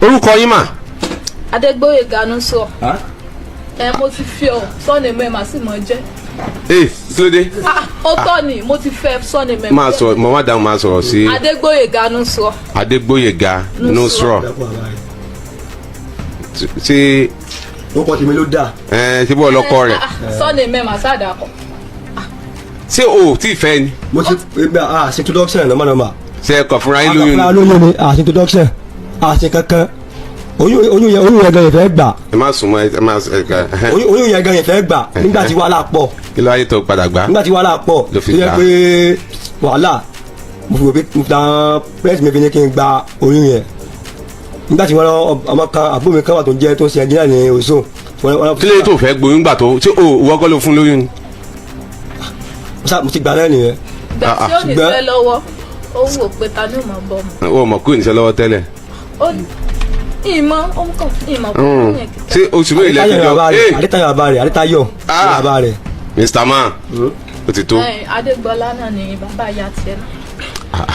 orúkọ yín mà. Adégbóyèga ló sọ. Mo ti fi ọ sọ́ọ̀nì mẹ́ẹ̀mà sì mọ̀ jẹ́. Sílódé. Ó tọ́ ni mo ti fẹ́ sọ́ọ̀nì mẹ́ẹ̀mà. Máa sọ mọ̀ wá dáhùn máa sọ̀rọ̀ sí. Adégbóyèga ló sọ. Adégbóyèga ló sọ. Ṣé orúkọ tèmi ló dà. Ṣé bọ́ ọlọ́kọ rẹ̀. Sọ́ọ̀nì mẹ́ẹ̀mà sáàdà kọ. Ṣé o ò tí ì fẹ́ ni. mo ti ṣe introduction nọ́mọ́nọ́mọ́. Ṣé ẹ kọ̀ fúnra yín lóyún ni. àkàfúnra lóyún ni àṣẹ introduction àṣẹ kankan oyún yẹn gan yẹn fẹ́ gbà. ẹ má sùn mọ́ ẹ má oyún yẹn gan yẹn fẹ́ gbà nígbà tí wàhálà pọ̀. kí ló ayé tó padà gbà. nígbà tí wàhálà pọ̀ ló fi gbà. tó yẹ pé wàhálà mo fi wò pé nǹkan pẹ́ẹ́sì mi fi ní kí n gba oyún yẹn. nígbà tí wọ́n ọmọ kan àbúrò mi kan wà tó ń jẹ́ tó ń ṣe ẹnjìnà ní oṣù. kí ló tó fẹ́ gboyún gbà tó ṣé o wọ́kọ́ ló fún lóyún ni. mo ti gbà náà nìyẹn. ìgbà tí ó ní fẹ́ lọ́wọ́ ó wò pé ta ni ó máa bọ́ ọmọ. o mọ̀ kó ìníṣẹ́ lọ́wọ́ tẹ́lẹ̀. ìmọ̀ ọmọkàn ìmọ̀ kò ní yẹn kíkẹ́. ṣé oṣù mẹ́rin lẹ́kìn jọ. Adétayọ̀ bàbá rẹ̀ Adétayọ̀ bàbá rẹ̀. Mr. Man o ti tó. Adégbọlá náà ni bàbá ìyá tiẹ̀ náà.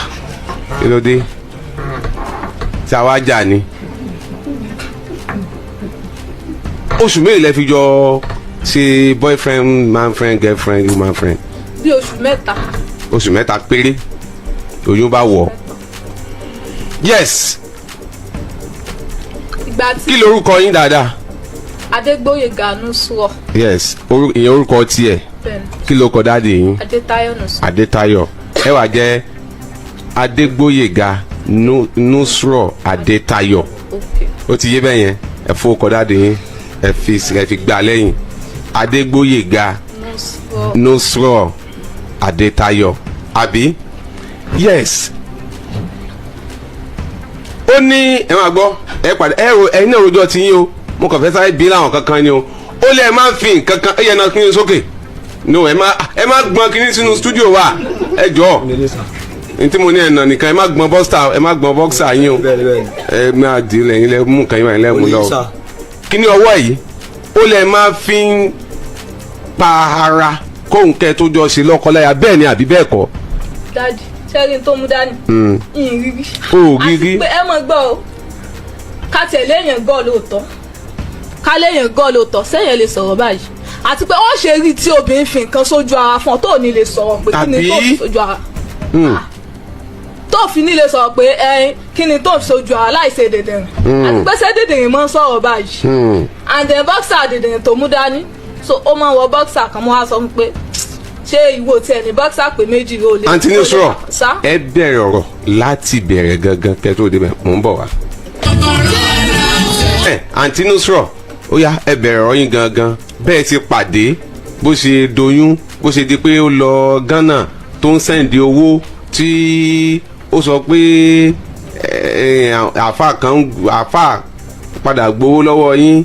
kí ló dé tí a wá jà ni. oṣù mẹ́rin lẹ́ fi jọ ṣe boyfriend man friend girlfriend woman friend. bí oṣù mẹ́ta. oṣù mẹ́ta péré oyún bá wọ̀. Yes. Kí lorúkọ yín dáadáa. Adégbóyèga ló sọ. Yes ìyẹn orúkọ tiẹ̀. Kí ló kọ dáàdi yín. Adétayọ̀ ló sọ. Adétayọ̀ ẹ wá jẹ́ Adégbóyèga Nusro Adétayọ̀. Ó ti yé bẹ́ẹ̀ yẹn ẹ fún ọkọ dáàdi yín ẹ fi gbà lẹ́yìn Adégbóyèga Nusro Adétayọ̀ àbí. Yes. Ó ní ẹ máa gbọ́ ẹ padà ẹ̀yin náà rojọ́ ti yín o mo kàn fẹ́ sáré bí láwọn kankan ni o ó lé ẹ máa fi nǹkan kan ẹ yẹn náà kí ni sókè no ẹ má gbọ́n kí ni sínú stúdíò wa ẹ jọ ní tí mo ní ẹ̀nà nìkan ẹ má gbọ́n bọ́ksà yín o ẹ máa di lẹ́yìn lẹ́ mú nǹkan yín wà lẹ́mú lọ kí ni ọwọ́ yìí ó lé ẹ máa fi pa ara kóhùn kẹ́ tó jọ ṣe lọ́kọ́láya bẹ́ẹ̀ ni àbí bẹ́ẹ̀ kọ́. Daddy sẹ́rin tó mú dání. ìrírí. o rírí. àti pé ẹ mọ̀ gbọ́ o ká tẹ̀lé èèyàn gọ́ lóòótọ́ ká léèyàn gọ́ lóòótọ́ sẹ́yìn lè sọ̀rọ̀ báyìí àti pé ó ṣe rí tí obìnrin fi nǹkan sójú ara fún ọ tó ní lè sọ̀rọ̀ pé kí ni tó fi sójú ara tó fi ní lè sọ̀rọ̀ pé kí ni tó fi sójú ara láì ṣe dèdèrìn àti pé ṣé dèdèrìn máa ń sọ̀rọ̀ báyìí and then boxer dèdèrìn tó mú dání so ó máa ń wọ boxer kan mọ́ wá sọ fún pé ṣé ìwọ tí ẹni bọ́ksà pé méjì ló lè. Àǹtí Nusro ẹ bẹ̀rẹ̀ ọ̀rọ̀ láti bẹ̀rẹ̀ gangan kẹ́ tó débẹ̀ mò ń bọ̀ wá. Àǹtí Nusro ó yá ẹ bẹ̀rẹ̀ ọ̀rọ̀ yín gangan bẹ́ẹ̀ ti pàdé bó ṣe doyún bó ṣe di pé ó lọ Ghana tó ń sẹ́ǹdì owó tí ó sọ pé àáfà padà gbowó lọ́wọ́ yín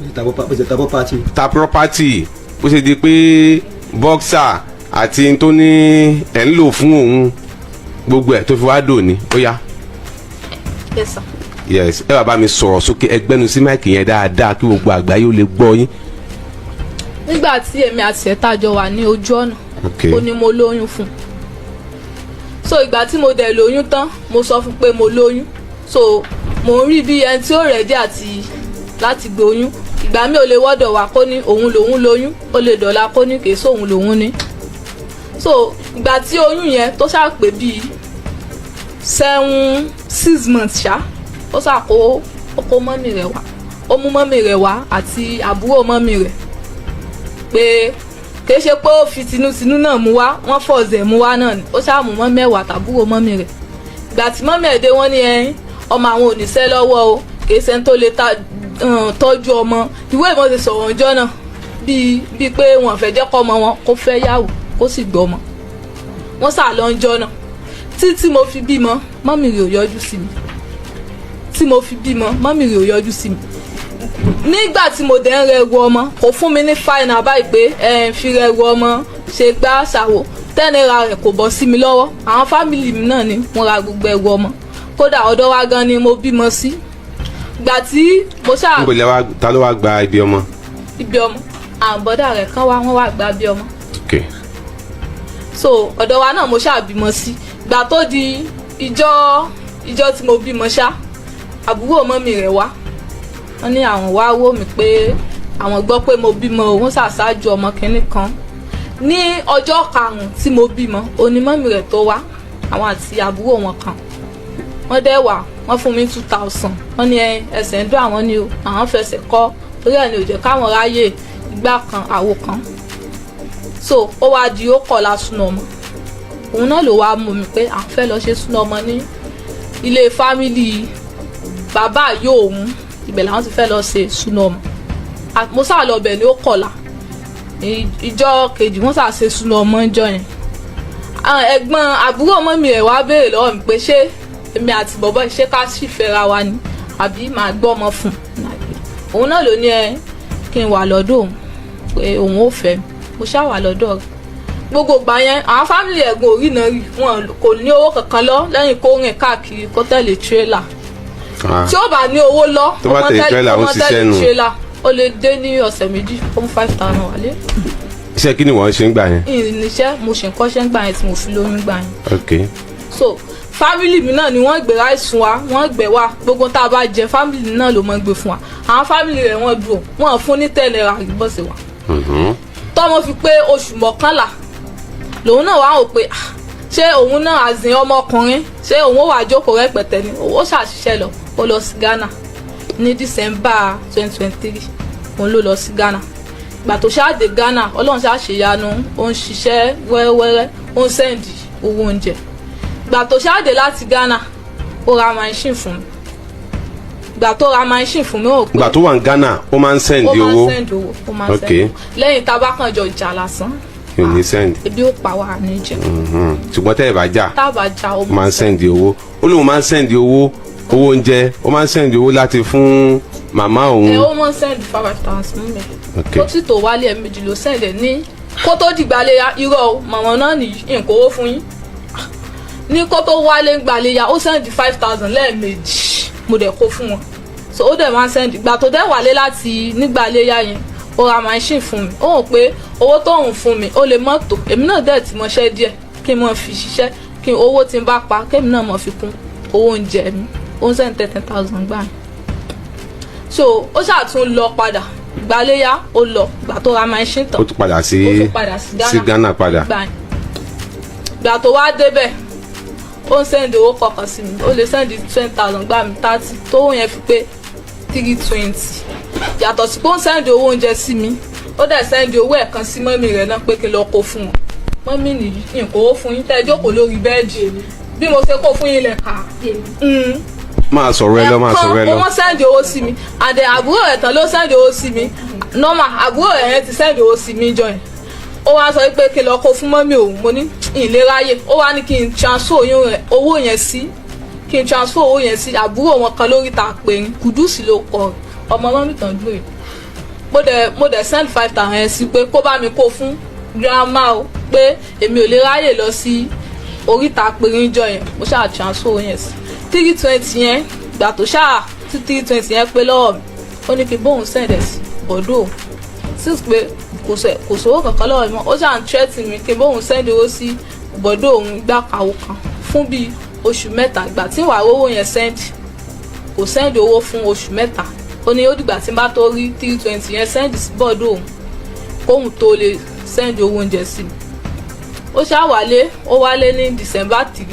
ta property bó ṣe di pé bọ́ksà àti tó ní ẹ̀ ń lò fún òun gbogbo ẹ̀ tó fi wá dò ní ó yá. Yes sir. Yes ẹ wá bá mi sọ̀rọ̀ sókè ẹgbẹ́nu sí máìkì yẹn dáadáa kí gbogbo àgbáyé ó lè gbọ́ yín. nígbà tí èmi àti ẹ̀ta jọ wà ní ojú ọ̀nà ó ní mo lóyún fún so ìgbà tí mo dẹ̀ lóyún tán mo sọ fún pé mo lóyún so mo ń rí bí ẹni tí ó rẹ̀dí àti láti gbé oyún ìgbà mi ò lè wọ́dọ̀ wá kó ní òun lòun lóyún ó lè dọ̀la kó ní kèé sóun lòun ní so ìgbà tí oyún yẹn tó ṣàpè bíi 6 months ṣá ó ṣàkó ọkọ mọ́mì rẹ̀ wá ó mú mọ́mì rẹ̀ wá àti àbúrò mọ́mì rẹ̀ pé kìí ṣe pé ó fi tinútinú náà mú wá wọ́n fọ̀ọ̀zẹ̀ mú wá náà ni ó ṣàmú mọ́mì ẹ̀wà tàbúrò mọ́mì rẹ̀ ìgbà tí mọ́mì ẹ̀ dé wọ́n ní ẹyin ọmọ àwọn oníṣẹ́ lọ́wọ́ o kìí ṣe ń tó lè tọ́jú ọmọ ìwé ìmọ̀ ti sọ̀rọ̀ ọjọ́ náà bíi pé wọ́n fẹ́ jẹ́ kọ́ ọmọ wọn kó fẹ́ yàwó kó sì gbọ́ ọmọ wọ́n sà lọ ń jọ náà tí mo fi bímọ mọ́mì rẹ̀ ò yọjú sí mi tí mo fi bímọ mọ́mì rẹ̀ ò yọjú sí mi nígbà tí mo dẹ̀ ń rẹrù ọmọ kò fún mi ní fáìnà báyìí pé fi rẹrù ọmọ ṣe gbá ṣàwò tẹ́nira rẹ̀ kò bọ́ sí mi lọ́wọ́ àwọn fámìlì mi náà ni mo ra gbogbo ẹrù ọmọ kódà ọ̀dọ̀ wa gan ni mo bímọ sí gbà tí mo ṣáà. níbo lẹ wá ta ló wá gba ibi ọmọ. ibi ọmọ àwọn bọ́dà rẹ̀ kan wá wọ́n wá gba ibi ọmọ. Okay. so ọ̀dọ̀ wa náà mo ṣáà bímọ sí gbà tó di ìjọ tí mo bímọ ṣá àbúrò mọ́mì rẹ̀ wá wọ́n ní àwọn wá wò mí pé àwọn gbọ́ pé mo bímọ òun ṣàṣáájú ọmọ kìnínní kan ní ọjọ́ 5 tí mo bímọ onímọ̀mí rẹ̀ tó wá àwọn àti àbúrò wọn kan wọ́n dẹ̀ wá wọ́n fún mi 2000 wọ́n ní ẹsẹ̀ ń dún àwọn ni o àwọn fẹsẹ̀ kọ́ torí ẹ̀ ní ó jẹ́ káwọn ráyè ìgbà kan àwo kan so ó wá di ó kọ̀ lásùnà ọmọ òun náà ló wá mú mi pé à ń fẹ́ lọ ṣe súnà ọmọ ní ilé fámìlì bàbá yóò òun ibẹ̀ làwọn ti fẹ́ lọ ṣe súnà ọmọ mo sá lọ bẹ̀ ní ó kọ̀la ìjọ kejì wọ́n sá ṣe súnà ọmọ ìjọ yẹn ẹ̀gbọ́n àbúrò ọmọ mi rẹ̀ wá béèrè lọ́wọ́ mi pé ṣé èmi àti bọ̀bọ́ ṣé ká sì fẹ́ra wa ni àbí màá gbọ́ ọmọ fún un òun náà ló ní kí n wà lọ́dọ̀ òun pé òun ò fẹ́ mo ṣá wà lọ́dọ̀ rẹ̀ gbogbo ìgbà yẹn àwọn fámìlì ẹ̀gbọ́n orí náà rí wọn kò ní owó kankan lọ lẹ́yìn kó rìn káàkiri kó tẹ̀lé tírélà tí ó bá ní owó lọ ọmọ tẹ̀lé tírélà ó lè dé ní ọ̀sẹ̀ méjì ó mú 5,000 wálé. iṣẹ́ kí ni wọ́n ṣe ń gbà yẹn. ìrìnsẹ́ mo ṣe ń kọ́ṣẹ́ ń gbà yẹn tí mo fi lóyún gbà yẹn. ok. so fámìlì mi náà ni wọ́n gbé ráìsùn wa wọ́n gbé wa gbogbo tá a bá jẹ fámìlì náà ló máa ń gbé fún wa àwọn fámìlì rẹ̀ wọ́n dùn wọ́n fún ní 10 naira bọ́sẹ̀ wa. tọ́mọ fi pé oṣù 11 lòun náà wá wò pé ṣé òun náà àzìn ọmọkùnrin ṣé òun ó wà jókòó rẹpẹtẹ ni ó ṣàṣìṣe lọ ó lọ sí Ghana ní December 2023 òun ló lọ sí Ghana ìgbà tó ṣáàdé Ghana Ọlọ́run ṣàṣeyanu ó ń ṣiṣẹ́ wẹ́rẹ́wẹ́rẹ́ ó ń sẹ́ǹdì owó oúnjẹ ìgbà tó ṣáàdé láti Ghana ó ra machine fún mi ìgbà tó ra machine fún mi ó pé ìgbà tó wà ní Ghana ó máa ń sẹ́ǹdì owó ó máa ń sẹ́ǹdì lẹ́yìn tá a bá kàn jọ jà lásán yóò ní send. ebi ó pa wá ní jẹ. ṣùgbọ́n tẹ́ ẹ bá jà tá a bá jà ó máa ń send owó ó lóun máa ń send owó oúnjẹ ó máa ń send owó láti fún màmá òun. ó máa ń send 5,000 mú mi. ó sì tó wálé ẹ̀mejì ló send ẹ̀ ní kó tó dìgbàléya irọ́ o màmá náà nìyí nǹkan owó fún yín ní kó tó wálé gbàléya ó send 5,000 lẹ́ẹ̀mejì mo dẹ̀ kó fún wọn so ó dẹ̀ máa ń send ìgbà tó dẹ̀ wálé láti nígbàléya yẹn ó ra machine fún mi ó hàn pé owó tó ń fún mi ó lè mọ́ tó èmi náà dẹ̀ ti mọṣẹ́ díẹ̀ kí n mọ̀ fi ṣiṣẹ́ kí owó tí n bá pa kémi náà mọ̀ fi kún owó oúnjẹ mi ó ń send 10,000 gbà yẹn so ó ṣàtún lọ padà ìgbàléyà ó lọ ìgbà tó ra machine tán ó tún padà sí Ghana padà ìgbà tó wá débẹ̀ ó ń send owó kọ̀ọ̀kan sí mi ó lè send 20,000 gbà mí 30 tó yẹn fi pé 320 yàtọ̀ sí pé ó ń sẹ́ndì owó oúnjẹ sí mi ó dẹ̀ sẹ́ndì owó ẹ̀kan sí mọ́mì rẹ̀ náà pé kí n lọ kó fún wọn mọ́mì nìyí nǹkan owó fún yín tẹ́ ẹ jókòó lórí bẹ́ẹ̀dì bí mo ṣe kó fún yín lẹ̀ ká. máa sọ̀rọ̀ ẹ lọ máa sọ̀rọ̀ ẹ lọ. ẹ̀kan wọ́n sẹ́ndì owó sí mi àdẹ àbúrò rẹ̀ tán ló sẹ́ndì owó sí mi normal àbúrò rẹ̀ yẹn ti sẹ́ndì owó sí mi jọ yẹn ó wá sọ pé kí n lọ kó fún mọ́mì òun mo ní ìléráyè ó wá ní kí n transfer owó yẹn sí àbúrò wọn kan lórí ta pé Kùdùsì ló kọ ọmọ mọ́mì tán dúró yìí mo dẹ̀ send 5,000 yẹn sí pé kó bá mi kó fún grandma o pé èmi ò lè ráyè lọ sí oríta pérínjọ yẹn mo ṣáà transfer yẹn sí 320 yẹn gbà tó ṣáà tí 320 yẹn pé lọ́wọ́ mi ó ní kí bóun send ẹ̀ sí bọ̀dọ̀ since pé kò sówó kankan lọ́wọ́ mi mọ́ ó ṣáà ń threaten mi kí bóun send owó sí bọ̀dọ̀ òun ìgbà kàwó kan fún bíi oṣù mẹ́ta ìgbà tí wàá owó yẹn send kò send owó fún oṣù mẹ́ta ó ní ó dìgbà tí n bá tó rí 320 yẹn send sí bọ́ọ̀dù òun kóhun tó lè send owó oúnjẹ sí mi ó ṣáà wálé ní December 3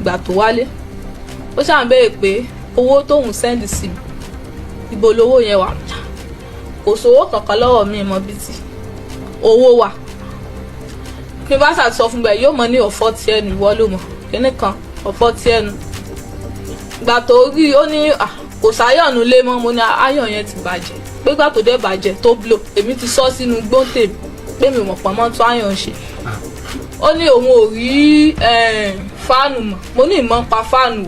ìgbà tó wálé ó ṣáà ń béèrè pé owó tóun send sí mi ibo lowó yẹn wà kò sówó kankan lọ́wọ́ mi mọ́ bí ti owó wà kí n bá ṣàtúnṣọ fún bẹ́ẹ̀ yóò mọ ní ọ̀fọ́ tí ẹnu ìwọ ló mọ̀ kíní kan ọ̀fọ́ tí ẹnu ìgbà tó rí ó ní kò sáyọ̀nù lé mọ́ mo ní ayọ̀ yẹn ti bàjẹ́ pé gbà tó dé bàjẹ́ tó blow èmi ti sọ sínú gbóǹtè pé mi ò mọ̀ pọ̀ mọ́ tó ayọ̀ ń ṣe ó ní òun ò rí fáànù mọ̀ mo ní ìmọ̀ pa fáànù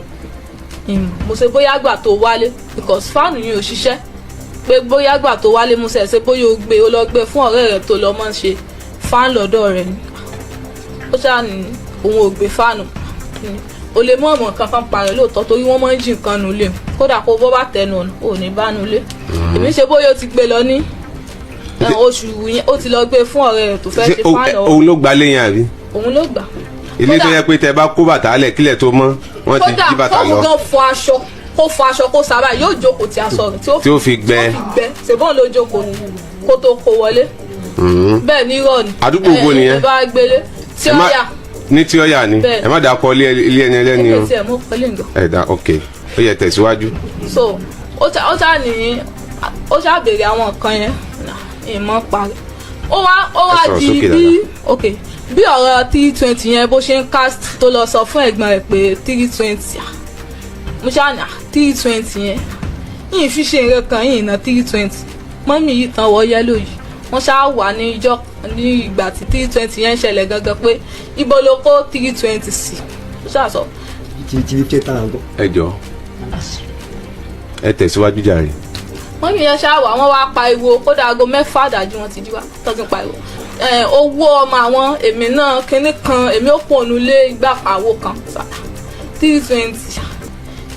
mo ṣe bóyá gbà tó wálé because fáànù yẹn ò ṣiṣẹ́ pé bóyá gbà tó wálé mo ṣe bóyá o lọ gbé fún ọ̀rẹ́ rẹ̀ tó lọ mọ́ ṣe fáànù lọ́dọ̀ rẹ̀ ni ó ṣáà ní òun ò gbé fáànù o lè mọ ọmọ kankan parẹ́ lóòótọ́ torí wọ́n máa ń jí nǹkan nulẹ̀ kódà kó bọ́ bá tẹnu ọ̀nà ò ní bá nulẹ̀ èmi ṣe bóyá ó ti gbé lọ ní oṣù yẹn ó ti lọ gbé fún ọ̀rẹ́ rẹ̀ tó fẹ́ ṣe fáànù ọ̀hún. òun ló gba léyìn àbí. òun ló gbà. ilé tó yẹ pé tẹ bá kó bàtà lẹ̀ kílẹ̀ tó mọ́ wọ́n ti jí bàtà lọ. kódà fóun gan fọ aṣọ kó fọ aṣọ kó sábà yóò jókòó tí aṣọ rẹ̀ tí ó fi gbẹ ṣèbọn ló jókòó kó tó kó wọlé bẹ́ẹ̀ ní irọ́ ni àdúgbò wo nìyẹn ẹ bá gbélé tí ó yà ní tí ó yà ni ẹ má dà kọ ilé ẹni ẹlẹ́ni o ẹ dà ok ó yẹ tẹ̀síwájú. so ó ṣá béèrè àwọn nǹkan yẹn ìmọ̀ parí ó wá di bí ọ̀rọ̀ 320 yẹn bó ṣe ń cast tó lọ sọ fún ẹ̀gbọ́n rẹ̀ pé 320 mo ṣáà ní 320 yẹn yìí fi ṣe nǹkan kan yìí ná 320 mọ́mí yìí tán wọ yẹ́lò yìí wọ́n ṣáà wà ní ìgbà tí 320 yẹn ṣẹlẹ̀ gangan pé ibo ló kó 320 sí ó ṣáà sọ. ẹ jọ ẹ tẹ̀síwájú jàre. mọ́mí yẹn ṣáà wà wọ́n wá pariwo kódà aago 6 àdájú wọn ti jí wá tọ́jú pariwo owó ọmọ àwọn èmi náà kinní kan èmi ò pònú lé ìgbà pàwó kan 320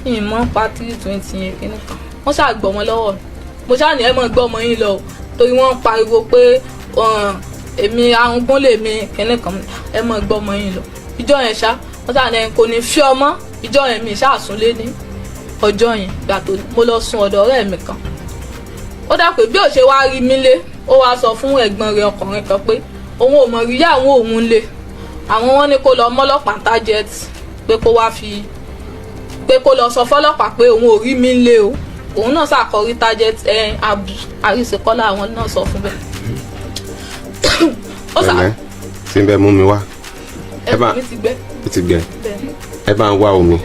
ìmọ̀ pa 320 yẹn kinní kan wọ́n ṣáà gbọ́ wọn lọ́wọ́ mo ṣáà ní ẹ mọ̀ gbọ́ ọmọ yín lọ torí wọ́n ń pariwo pé èmi arúgbó lè mi kinní kan ẹ mọ̀ gbọ́ ọmọ yín lọ ìjọ yẹn ṣá wọ́n ṣáà ní kò ní fi ọmọ ìjọ yẹn mi ṣáà sún lé ní ọjọ́ yẹn gbà tó mo lọ sùn ọ̀dọ̀ ọ̀rẹ́ mi kan ó dà pé bí ò ṣe wá rí mi lé ó wá sọ fún ẹ̀gbọ́n rẹ̀ ọkùnrin kan pé òun ò mọ̀ rí àwọn òun lé àwọn wọn ní kó lọ mọ́lọ́pàá target pé kó wá fi pé kó lọ sọ fọ́lọ́pàá pé òun ò rí mi lé o òun náà ṣàkọrí target àríṣekọ́lá àwọn náà sọ fún bẹ́ẹ̀. ó sà tí ń bẹ mú mi wá ẹ̀gbọ́n mi ti gbẹ. ó ti gbẹ ẹ bá ń wá omi.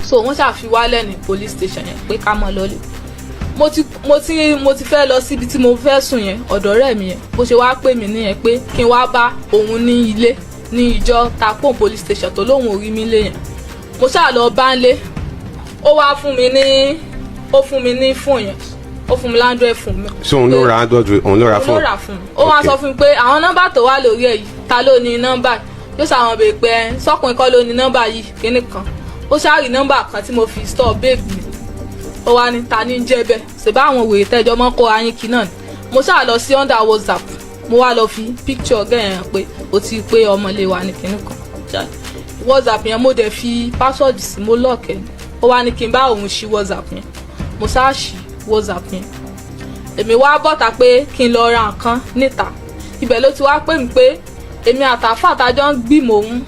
so wọ́n ṣàfiwálẹ̀ ní police station yẹn pé ká mọ́ lọ́lẹ̀ mo ti fẹ́ lọ síbi tí mo fẹ́ sùn yẹn ọ̀dọ̀ ọ̀rẹ́ mi yẹn bó ṣe wá pè mí nìyẹn pé kí n wá bá òun ní ilé ní ìjọ tapon police station tó lóun ò rí mi lé yẹn mo ṣáà lọ bá ń lé ó wá fún mi ní fóònù yẹn ó fún mi láńdọ̀ ẹ̀ fún mi. ṣé òun ló ra android òun ló ra fóònù. òun ló ra fún mi ó wá sọ fún mi pé àwọn nọ́mbà tó wà lórí ẹ̀ yìí ta ló ní nọ́mbà yóò ṣàwọn bèè pé sọ́kùnrin kọ́ ló ní nọ́mbà yìí kíní kan ó ṣáàrí nọ́mbà kan tí mo fi store babe mi ó wá ní ta ní jẹ́ bẹ́ẹ̀ ṣèbá àwọn wèrè tẹ́jọ́ mọ́ kó ayín kí náà ni mo ṣáà lọ sí under WhatsApp mo wá lọ fi picture gẹ̀yẹ̀ hàn pé ó ti pé ọmọ lè wà ní kíní kan WhatsApp yẹn mo dẹ̀ fi password sí mo lock ẹ̀ ó wá ní kí n bá òun ṣí WhatsApp yẹn mo ṣáà ṣí WhatsApp yẹn èmi wá bọ́ta pé kí n lọ ra nǹkan níta ibẹ̀ ló ti wá pè mí pé èmi àtàfà àtàjọ ń gbìmọ̀ òun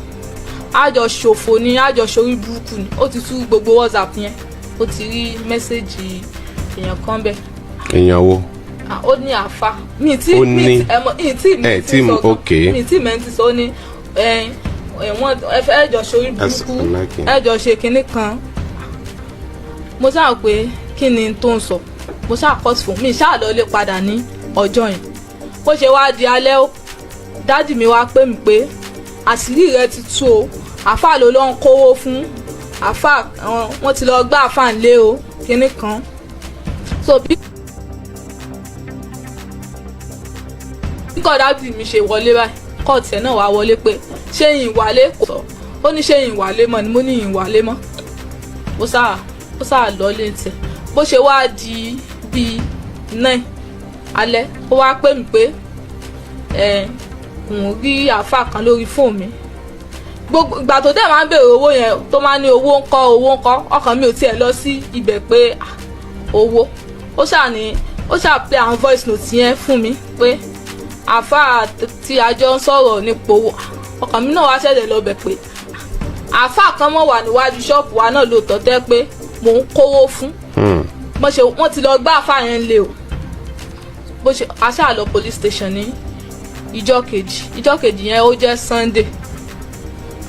àjọ ṣòfò ni àjọ ṣorí burúkú ni ó ti tú gbogbo WhatsApp yẹn ó ti rí mẹ́sẹ̀gì èèyàn kan bẹ́ẹ̀. èèyàn wo. ó ní àfa mi tí mẹ́ntì sọ ní ẹjọ ṣorí burúkú ẹjọ ṣe kinní kan mo ṣáà pé kí ni tó ń sọ mo ṣáà kọ́sì fún mi ṣáà lọ lè padà ní ọjọ́ yẹn bó ṣe wá di alẹ́ dádì mi wá pè mí pé àṣírí rẹ ti tú o àáfà ló lọ ń kówó fún àáfà wọn ti lọ gbá àáfà ńlé o kinní kan so bí kọ́dádì mi ṣe wọlé báyìí kọ́ọ̀tì ẹ̀ náà wá wọlé pé ṣé yìn wálé kò sọ ó ní ṣé yìn wálé mọ́ ni mo ní yìn wálé mọ́ ó sáà lọ lé tiẹ̀ bó ṣe wá di bíi 9 alẹ́ ó wá pè mí pé òun rí àáfà kan lórí fóònù mi gbogbo ìgbà tó dẹ̀ máa ń béèrè owó yẹn tó máa ń ní owó ńkọ́ ọkàn mi ò tiẹ̀ lọ sí ibẹ̀ pé owó ó ṣáà play àwọn voice note yẹn fún mi pé àáfà tí a jọ ń sọ̀rọ̀ nípa owó ọkàn mi náà wá ṣẹ̀ṣẹ̀ lọ bẹ̀ pé àáfà kan mọ̀ wà níwájú ṣọ́ọ̀bù wa náà lóòótọ́ tẹ́ pé mò ń kówó fún wọ́n ti lọ gbá àáfà yẹn lé o bó ṣe a ṣáà lọ police station ní ìjọ́ kejì yẹn ó jẹ́ Sunday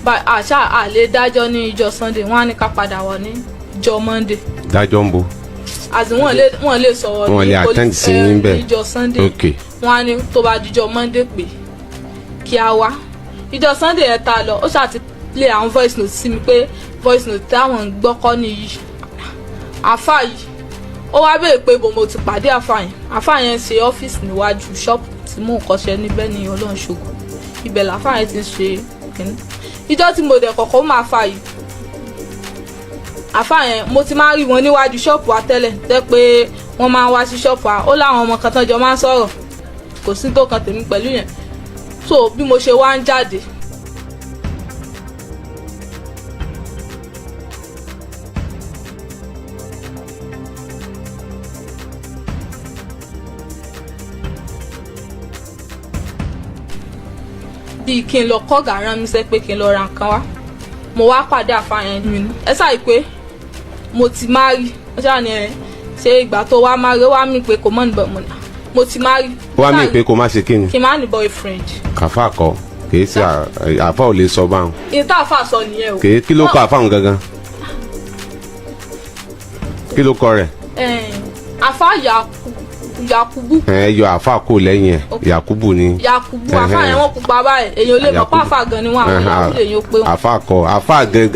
àṣà àlè dájọ́ ní ìjọ́ Sunday wọ́n á ní ká padà wọ̀ ní ìjọ́ Monday. dájọ́ ń bo. àti wọ́n lè sọ̀rọ̀ ní police ìjọ́ Sunday wọ́n á ní tó bá dijọ́ Monday pé kí a wá ìjọ́ Sunday yẹn ta lọ ó ṣáà ti play àwọn voice note sí mi pé voice note táwọn ń gbọ́kọ́ nìyí àfà yìí ó wá béèrè pé bò mo ti pàdé àfà yẹn ṣe ọ́fíìsì níwájú ṣọ́ọ̀bù tí mò ń kọ́ṣẹ́ níbẹ̀ ní Ọlọ́run ṣògo ibẹ̀ làfà yẹn ti ń ṣe kìnnì ìjọ́ tí mo dẹ̀ kọ̀kọ́ máa fà yìí àfà yẹn mo ti máa rí wọn níwájú ṣọ́ọ̀bù wa tẹ́lẹ̀ tẹ́ pé wọ́n máa ń wá sí ṣọ́ọ̀bù wa ó láwọn ọmọ kan tán jọ máa ń sọ̀rọ̀ kò sí tó kan tèmi pẹ̀lú yẹn so bí mo ṣe wá ń jáde bíi kí n lọ kọ́ gàrán mi sẹ́ pé kí n lọ ra nǹkan wá mo wá pàdé àfààyàn mi ni ẹ sáà pé mo ti marry ó ṣáà ní ẹ ṣe ìgbà tó wá marry ó wá mí pé kò mọ́ níbọ̀ mo ti marry. ó wá mí pé kò má ṣe kí ni. kí n má ní boyfriend. kàfá kọ kì í ṣe àfá ò lè sọ báwọn. ìta àfà sọ nìyẹn o. kí ló kọ àfá òun gangan kí ló kọ rẹ̀. àfà Yakubu. Yọ àfà kò lẹ́yìn ẹ̀ Yakubu ni. Yakubu àfà yẹn wọ́n pupa báyìí èyàn ò lè mọ̀ pé àfà gan ni wọ́n àwọn ìyàwó lè yóò pé wọn. àfà kọ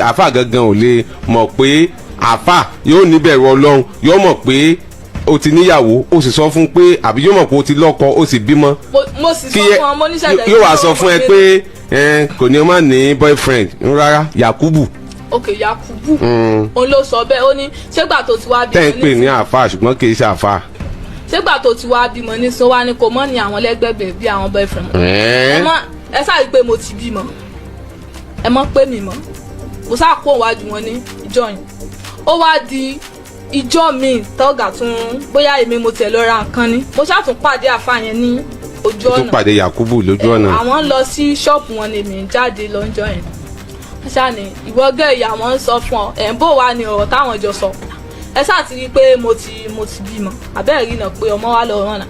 àfà gangan ò lè mọ̀ pé àfà yóò níbẹ̀rù Ọlọ́run yóò mọ̀ pé o ti níyàwó o sì sọ fún pé àbí yóò mọ̀ pé o ti lọ́kọ o sì bímọ. mo sì sọ fún ọmọ oníṣẹ̀lẹ̀ yóò wá sọ fún ẹ pé kò ní o má ní boyfriend rárá Yakubu. ok Yakubu òun ló sọ bẹ́ẹ̀ ó ní ṣégbà tó ti wá bímọ tẹ́ ń pè ní àfà ṣùgbọ́n kì í ṣe àfà. ṣégbà tó ti wá bímọ ní sọ wá ní kò mọ́ ní àwọn lẹ́gbẹ̀ẹ́ bí àwọn boyfriend ẹ sáré pé mo ti bímọ ẹ mọ̀ pé mi mọ̀ mo sá kó wájú wọn ní ìjọ yìí ó wá di ìjọ mi tọ́gà tún bóyá èmi mo tẹ̀ lọ ra nǹkan ni mo ṣàtún pàdé àfààyàn ní ojú ọ̀nà. tún pàdé Yakubu lójú ọ̀nà. àwọn lọ sí ṣọ́ọ̀pù wọn lèmi jáde lọ́jọ́ yẹn wọ́n ṣáà ní ìwọ́gẹ́ ìyá wọn ń sọ fún ọ ẹ̀ ń bò wá ní ọ̀rọ̀ táwọn jọ sọ ẹ ṣáà ti rí i pé mo ti bímọ àbẹ́ẹ̀ rí náà pé ọmọ wa lọ rán náà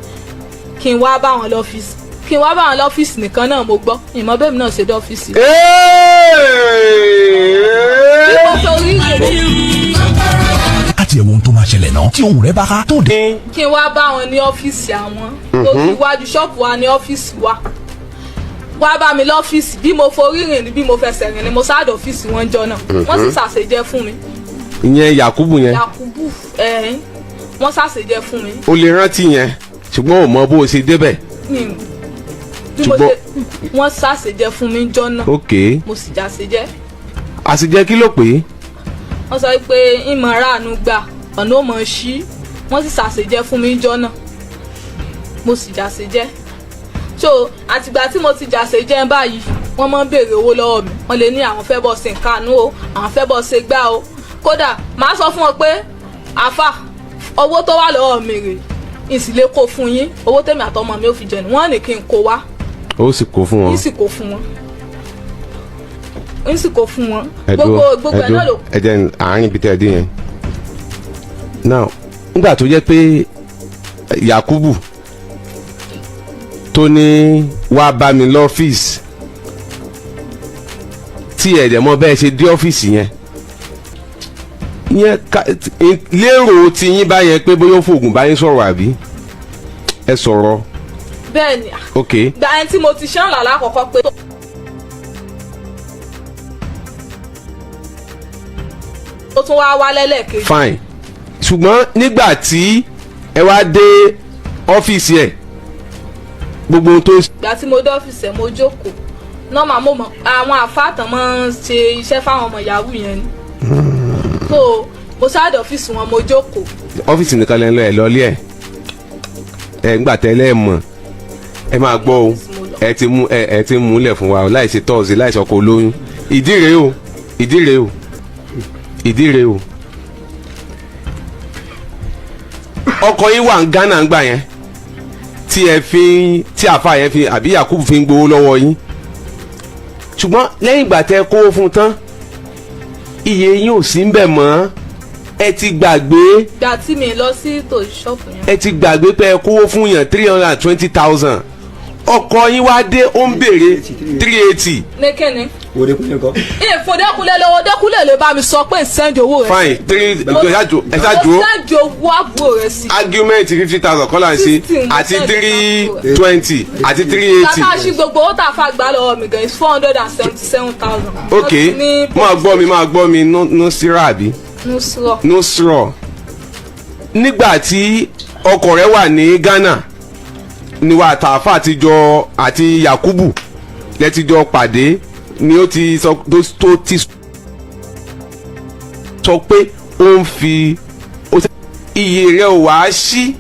kí n wá bá wọn lọ́fíìsì nìkan náà mo gbọ́ ìmọ̀ bẹ́ẹ̀ mi náà ṣe dé ọ́fíìsì. bí mo fẹ́ orí ìrìn àti ẹ̀wọ̀n tó máa ṣẹlẹ̀ náà tí ohun rẹ̀ bá ká tó dé. kí n wá bá wọn ní ọ́fíìsì àwọn tó fi wájú ṣọ́ọ̀pù wa ní ọ́fíìsì wa wá bá mi lọ́fíìsì bí mo forí rìn ní bí mo fẹsẹ̀ rìn ni mo sáàdọ̀ ọ́fíìsì wọn jọ náà wọ́n sì ṣàṣejẹ́ fún mi. ìyẹn Yakubu yẹn. Yakubu wọ́n ṣàṣejẹ́ fún mi. o lè rántí yẹn ṣùgbọ́n ò mọ bó o ṣe débẹ̀. wọ́n ṣàṣejẹ́ fún mi jọ náà. ok mo sì jàṣejẹ́. àṣejẹ́ kí ló pé. wọ́n sọ pé ìmọ̀ràn àánú gbà ọ̀nà ò mọ̀ sí wọ́n sì ṣàṣejẹ́ fún mi jọ náà mo sì jàṣejẹ́ so àtìgbà tí mo ti jàṣejẹ́ báyìí wọ́n máa ń béèrè owó lọ́wọ́ mi wọ́n lè ní àwọn fẹ́ bọ́ ṣe nǹkan o àwọn fẹ́ bọ́ ṣe gbá o kódà màá sọ fún wọn pé àfà owó tó wà lọ́wọ́ mi rè ìsìlẹ̀ kó fún yín owó tèmi àtọmọ mi ò fi jẹun wọ́n ní kí n kó wá. ó sì kó fún wọn. yín sì kó fún wọn n sì kó fún wọn gbogbo ẹ náà lò. ẹ jẹ́ àárín ibi tẹ́ ẹ dín yẹn now nígbà tó jẹ́ pé Yakubu tó ní wá bá mi lọ́fíìsì tí ẹ̀dẹ̀ mọ́ bẹ́ẹ̀ ṣe dé ọ́fíìsì yẹn lérò tí yín bá yẹn pé bóyá ó fògùn bá yín sọ̀rọ̀ àbí ẹ sọ̀rọ̀. bẹ́ẹ̀ni ok gba ẹni tí mo ti ṣán làlá àkọ́kọ́ pé. ó tún wá wálẹ̀ lẹ́ẹ̀kejì. fine ṣùgbọ́n nígbà tí ẹ wá dé ọ́fíìsì ẹ̀ gbogbo ohun tó. ìgbà tí mo dé ọ́fíìsì ẹ̀ mo jókòó nọ́ọ̀mà mo mọ̀ àwọn àfáàtàn máa ń ṣe iṣẹ́ fáwọn ọmọ yahoo yẹn ni so mo sáàdì ọ́fíìsì wọn mo jókòó. ọ́fíìsì nìkan lẹ́nu ẹ̀ lọ́lé ẹ̀ ńgbà tẹ́lẹ̀ mọ̀ ẹ máa gbọ́ o ẹ ti múlẹ̀ fún wa láì ṣe tọ́ọ̀sì láì sọkò olóyún ìdí rèé o ọkọ yín wà ní Ghana ń gbà yẹn tí àfa yẹn fi àbí Yakubu fi ń gbowó lọ́wọ́ yín ṣùgbọ́n lẹ́yìn ìgbà tẹ́ kówó fún tán iye yín ò sí ń bẹ̀ mọ́ ẹ ti gbàgbé. ìgbà tí mi lọ sí tòṣì ṣọ́ọ̀pù yẹn. ẹ ti gbàgbé pé ẹ kówó fún yàn 320,000 ọkọ yín wá dé ó ń béèrè 380. ní kíni. wo Dékúnlé ńkọ́. ìfòdékúnlé lọ́wọ́ Dékúnlé lè bá mi sọ pé sẹ́ńdì owó rẹ̀. fine 3 ẹ ṣáàjú. mo sẹ́ńdì owó àbúrò rẹ̀ sí. argument 50,000 kọ́lá ń ṣe àti 320 àti 380. kàkà sí gbogbo ó tà fà gbà lọ́wọ́ mi gan is 477,000. ok máa gbọ́ mi Nusra àbí. Nusra nígbà tí ọkọ rẹ̀ wà ní Ghana níwà tààfà àti Yakubu lẹ́tijọ́ pàdé ni ó ti sọ pé ó ń fi iye rẹ̀ ò wá sí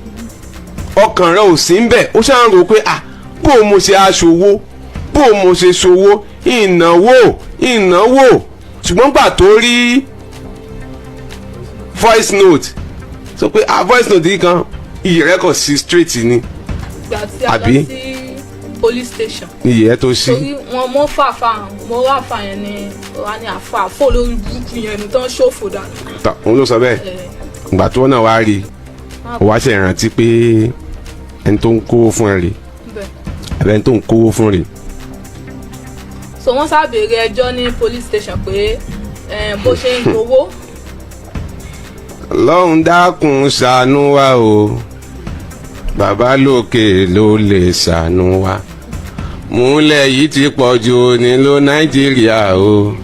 ọkàn rẹ̀ ò sí ń bẹ̀ ó ṣáà ń rò pé bó mo ṣe aṣòwò bó mo ṣe ṣòwò ìnáwó ṣùgbọ́n gbà tó rí voice note sọ pé voice note yìí kan iyì rẹ̀ kàn sí straight ni àbí police station iyì ẹ̀ tó sí. torí wọn mo rà fà yẹn ni wà ní àfọ lórí burúkú yẹn ní tán ṣòfò dànù. òun ló sọ bẹ́ẹ̀ ìgbà tó náà wá rí ó wá ṣe ìrántí pé ẹni tó ń kówó fún ẹ rè àbẹ ẹni tó ń kówó fún rè. so wọ́n ṣàbẹ̀rẹ̀ ẹjọ́ ní police station pé bó ṣe ń gbowó. Ọlọ́run dákun ṣàánú wa o bàbá lókè ló lè ṣàánú wa múlẹ̀ yìí ti pọ̀ jù nílò Nàìjíríà o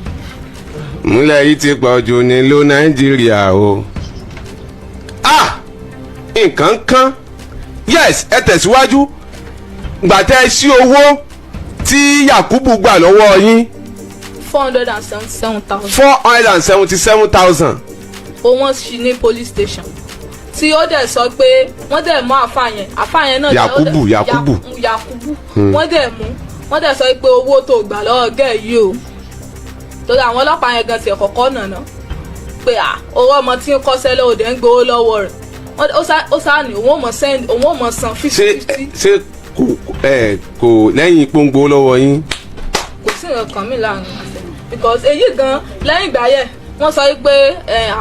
múlẹ̀ yìí ti pọ̀ jù nílò Nàìjíríà o. Nǹkan kan yes ẹ tẹ̀síwájú gbàtẹ́ sí owó tí Yakubu gbà lọ́wọ́ yín. 477,000. 477,000. wọ́n ṣí ní police station tí ó dẹ̀ sọ pé wọ́n dẹ̀ mú àfáà yẹn náà. Yakubu wọ́n dẹ̀ sọ pé owó tó gbà lọ́wọ́ gẹ̀ yìí o torí àwọn ọlọ́pàá yẹn gan ti ẹ̀kọ́kọ́ nàná pé owó ọmọ tí ń kọ́sẹ́ lọ́wọ́ dẹ̀ ń gbowó lọ́wọ́ rẹ̀ ó sáà ní òun ò mọ̀ san 50-50. ṣé kò lẹ́yìn pọ́ngbó lọ́wọ́ yín. kò sí nǹkan mi láàrin àṣẹ because èyí gan lẹ́yìn ìgbà yẹn wọ́n sọ pé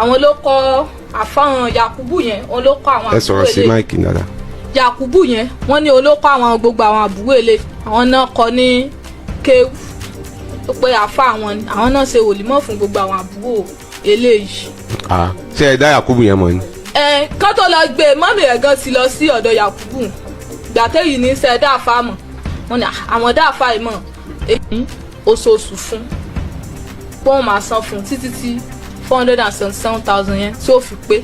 àwọn ló kọ́ àfáàn Yakubu yẹn òun ló kọ́ àwọn àbúrò ilé. ẹ sọ̀rọ̀ sí máìkì dáadáa. Yakubu yẹn wọ́n ní olókọ́ àwọn gbogbo àwọn àbúrò ilé àwọn náà kọ́ ní kéwù ó pé àfáà àwọn náà ṣe wòlímọ̀ fún gbogbo àwọn àbúrò eléyìí. ṣé ẹ dá Yakubu yẹn mọ̀ ni. kán tó lọ gbé mọ́mì rẹ̀ gan ti lọ sí ọ̀dọ̀ Yakubu gbàtẹ́ yìí ní sẹ́ dáàfà mọ̀ wọ́n ní àwọn dáàfà yìí mọ̀ èyí oṣooṣù fún pọ́n máa san fún títí tí 477,000 yẹn tí ó fi pé